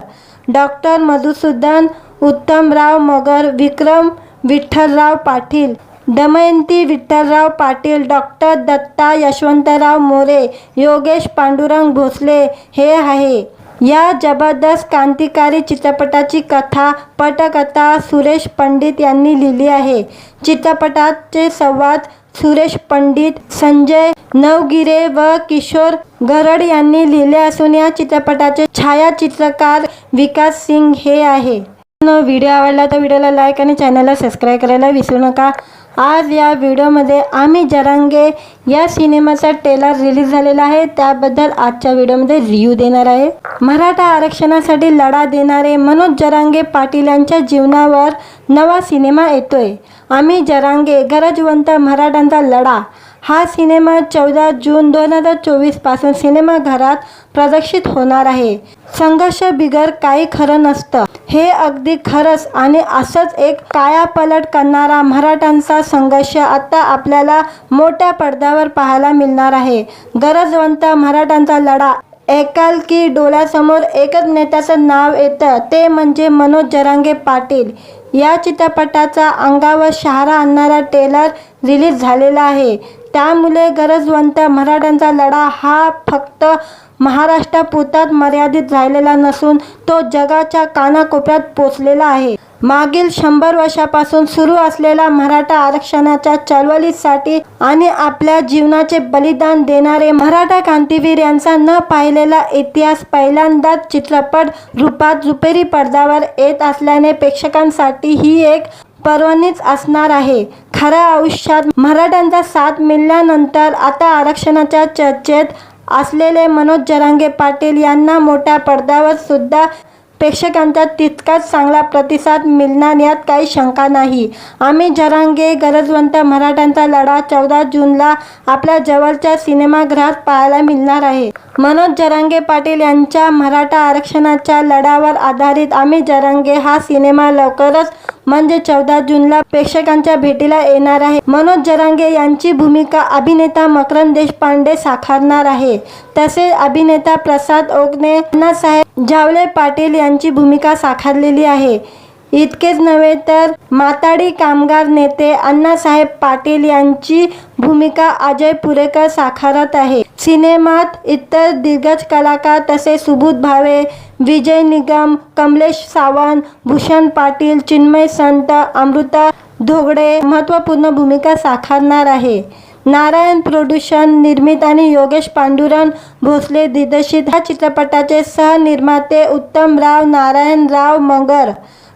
डॉक्टर मधुसूदन उत्तमराव मगर, विक्रम विठ्ठलराव पाटील, दमयंती विठ्ठलराव पाटील, डॉक्टर दत्ता यशवंतराव मोरे, योगेश पांडुरंग भोसले हे आहे. या जबरदस्त क्रांतिकारी चित्रपटाची कथा पटकथा सुरेश पंडित यांनी लिहिली आहे. चित्रपटाचे संवाद सुरेश पंडित, संजय नवगिरे व किशोर गरड यांनी लिहिले असून या चित्रपटाचे छायाचित्रकार विकास सिंग हे आहे. व्हिडिओ आवडला तर व्हिडिओला लाईक आणि चॅनलला सबस्क्राईब करायला विसरू नका. आज या व्हिडिओमध्ये आम्ही जरांगे या सिनेमाचा ट्रेलर रिलीज झालेला आहे, त्याबद्दल आजच्या व्हिडिओमध्ये रिव्ह्यू देणार आहे। मराठा आरक्षणासाठी लढा देणारे मनोज जरांगे पाटील यांच्या जीवनावर नवा सिनेमा येतोय। आम्ही जरांगे गरजवंत मराठ्यांचा लढा हा सिनेमा 14 जून 2024 पासून सिनेमाघरात प्रदर्शित होणार आहे। संघर्ष बिगर काही खरं नसतं, हे अगदी खरंच आणि असंच एक कायापालट करणारा मराठ्यांचा संघर्ष आता आपल्याला मोठ्या पडद्यावर पाहायला मिळणार आहे। गरजवंत मराठ्यांचा लढा ऐकाल की डोळ्यासमोर एकच नेत्याचं नाव येतं, ते म्हणजे मनोज जरांगे पाटील। या चित्रपटाचा अंगावर शहारा आणणारा ट्रेलर रिलीज झालेला आहे, त्यामुळे गरजवंत मराठ्यांचा लढा हा फक्त महाराष्ट्रापुरताच मर्यादित राहिलेला नसून तो जगाच्या कानाकोपऱ्यात पोचलेला आहे। मागील 100 वर्षापासून सुरू असलेल्या मराठा आरक्षणाच्या चळवळीसाठी आणि आपल्या जीवनाचे बलिदान देणारे मराठा क्रांतीवीर यांचा न पाहिलेला इतिहास पहिल्यांदाच चित्रपट रूपात रुपेरी पडद्यावर येत असल्याने प्रेक्षकांसाठी ही एक पर्वणीच असणार आहे। खऱ्या आयुष्यात मराठ्यांचा साथ मिळाल्यानंतर आता आरक्षणाच्या चर्चेत असलेले मनोज जरांगे पाटील यांना मोठ्या पडद्यावर सुद्धा प्रेक्षकांचा तितकाच चांगला प्रतिसाद मिळणार यात काही शंका नाही। आम्ही जरांगे गरजवंत मराठ्यांचा लढा 14 जूनला आपल्या जवळच्या सिनेमागृहात पाहायला मिळणार आहे। मनोज जरांगे पाटील यांच्या मराठा आरक्षणाच्या लढ्यावर आधारित आम्ही जरांगे हा सिनेमा लवकरच म्हणजे 14 जूनला प्रेक्षकांच्या भेटीला येणार आहे। मनोज जरांगे यांची भूमिका अभिनेता मकरंद देशपांडे साकारणार आहे, तसेच अभिनेता प्रसाद ओकने अण्णासाहेब झावले पाटील यांची भूमिका साकारलेली आहे। इतकेच नव्हे तर माथाडी कामगार नेते अण्णासाहेब पाटील यांची भूमिका अजय पुरेकर साकारत आहे। सिनेमात इतर दिग्गज कलाकार तसेच सुबोध भावे, विजय निगम, कमलेश सावंत, भूषण पाटील, चिन्मय संत, अमृता धोगडे महत्त्वपूर्ण भूमिका साकारणार आहे। नारायण प्रोडक्शन निर्मित आणि योगेश पांडुरंग भोसले दिग्दर्शित ह्या चित्रपटाचे सहनिर्माते उत्तमराव नारायणराव मगर,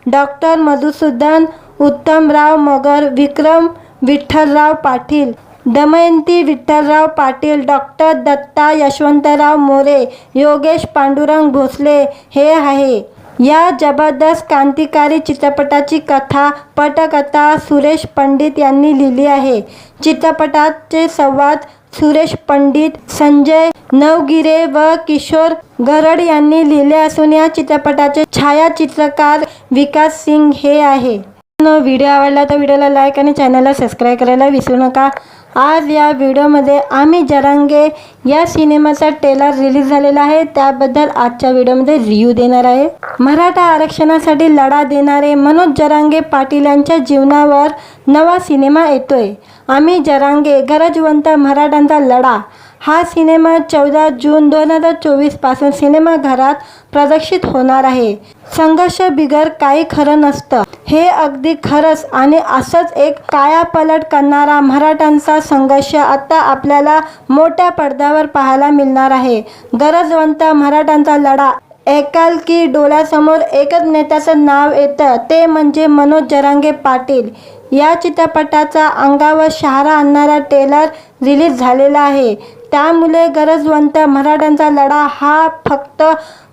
डॉक्टर मधुसूदन उत्तमराव मगर, विक्रम विठ्ठलराव पाटील, दमयंती विठ्ठलराव पाटील, डॉक्टर दत्ता यशवंतराव मोरे, योगेश पांडुरंग भोसले हे आहे। या जबरदस्त क्रांतिकारी चित्रपटाची कथा पटकथा सुरेश पंडित यांनी लिहिली आहे। चित्रपटाचे संवाद सुरेश पंडित, संजय नवगिरे व किशोर गरड यांनी लिहिले असून या चित्रपटाचे छायाचित्रकार विकास सिंग हे आहे। व्हिडिओ आवडला तर व्हिडिओला लाईक आणि चॅनलला सबस्क्राईब करायला विसरू नका। आज या व्हिडिओमध्ये आम्ही जरांगे या सिनेमाचा ट्रेलर रिलीज झालेला आहे, त्याबद्दल आजच्या व्हिडिओमध्ये रिव्ह्यू देणार आहे। मराठा आरक्षणासाठी लढा देणारे मनोज जरांगे पाटील यांच्या जीवनावर नवा सिनेमा येतोय। आम्ही जरांगे गरजवंत मराठ्यांचा लढा हा सिनेमा 14 जून 2024 पासून सिनेमाघरात प्रदर्शित होणार आहे। संघर्ष बिगर काही खरं नसतं, हे अगदी खरंच आणि असंच एक कायापालट करणारा मराठ्यांचा संघर्ष आता आपल्याला मोठ्या पडद्यावर पाहायला मिळणार आहे। गरजवंत मराठ्यांचा लढा ऐकाल की डोळ्यासमोर एकच नेत्याचं नाव येतं, ते म्हणजे मनोज जरांगे पाटील। या चित्रपटाचा अंगावर शहारा आणणारा ट्रेलर रिलीज झालेला आहे, त्यामुळे गरजवंत मराठ्यांचा लढा हा फक्त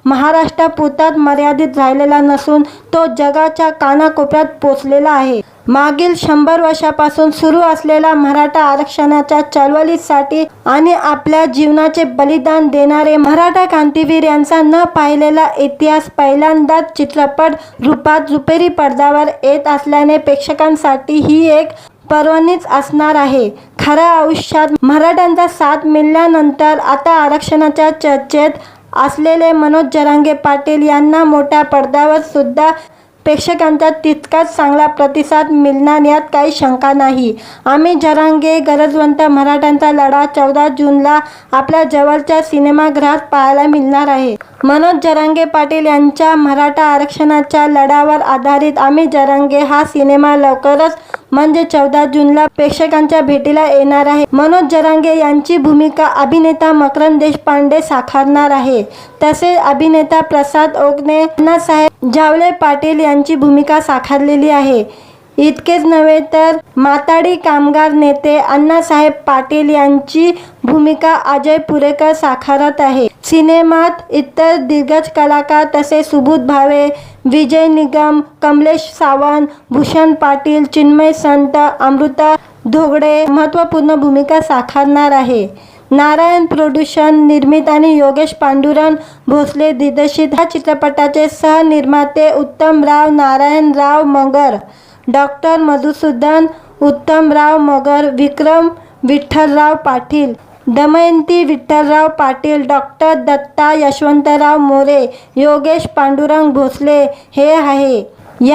महाराष्ट्रापुरताच मर्यादित राहिलेला नसून तो जगाच्या कानाकोपऱ्यात पोचलेला आहे। मागील 100 वर्षापासून सुरू असलेल्या मराठा आरक्षणाच्या चळवळीसाठी आणि आपल्या जीवनाचे बलिदान देणारे मराठा क्रांतीवीर यांचा न पाहिलेला इतिहास पहिल्यांदाच चित्रपट रूपात रुपेरी पडद्यावर येत असल्याने प्रेक्षकांसाठी ही एक पर्वणीच असणार आहे। खऱ्या आयुष्यात मराठ्यांचा साथ मिळाल्यानंतर आता आरक्षणाच्या चर्चेत असलेले मनोज जरांगे पाटील यांना मोठ्या पडद्यावर सुद्धा प्रेक्षकांचा तितकाच चांगला प्रतिसाद मिळणार यात काही शंका नाही। आम्ही जरांगे गरजवंत मराठ्यांचा लढा 14 जूनला आपल्या जवळच्या सिनेमागृहात पाहायला मिळणार आहे। मनोज जरांगे पाटील यांच्या मराठा आरक्षणाच्या लढ्यावर आधारित आम्ही जरांगे हा सिनेमा लवकरच म्हणजे 14 जूनला प्रेक्षकांच्या भेटीला येणार आहे। मनोज जरांगे यांची भूमिका अभिनेता मकरंद देशपांडे साकारणार आहे, तसेच अभिनेता प्रसाद ओकने अण्णासाहेब झावले पाटील यांची भूमिका साकारलेली आहे। इतकेच नव्हे तर माथाडी कामगार नेते अण्णासाहेब पाटील यांची भूमिका अजय पुरेकर साकारत आहे. सिनेमात इतर दिग्गज कलाकार तसेच सुबोध भावे, विजय निगम, कमलेश सावंत, भूषण पाटील, चिन्मय संत, अमृता धोगडे महत्त्वपूर्ण भूमिका साकारणार आहे. नारायण प्रोडक्शन निर्मित आणि योगेश पांडुरंग भोसले दिग्दर्शित ह्या चित्रपटाचे सहनिर्माते उत्तमराव नारायणराव मगर, डॉक्टर मधुसूदन उत्तमराव मगर, विक्रम विठ्ठलराव पाटील, दमयंती विठ्ठलराव पाटील, डॉक्टर दत्ता यशवंतराव मोरे, योगेश पांडुरंग भोसले हे आहे.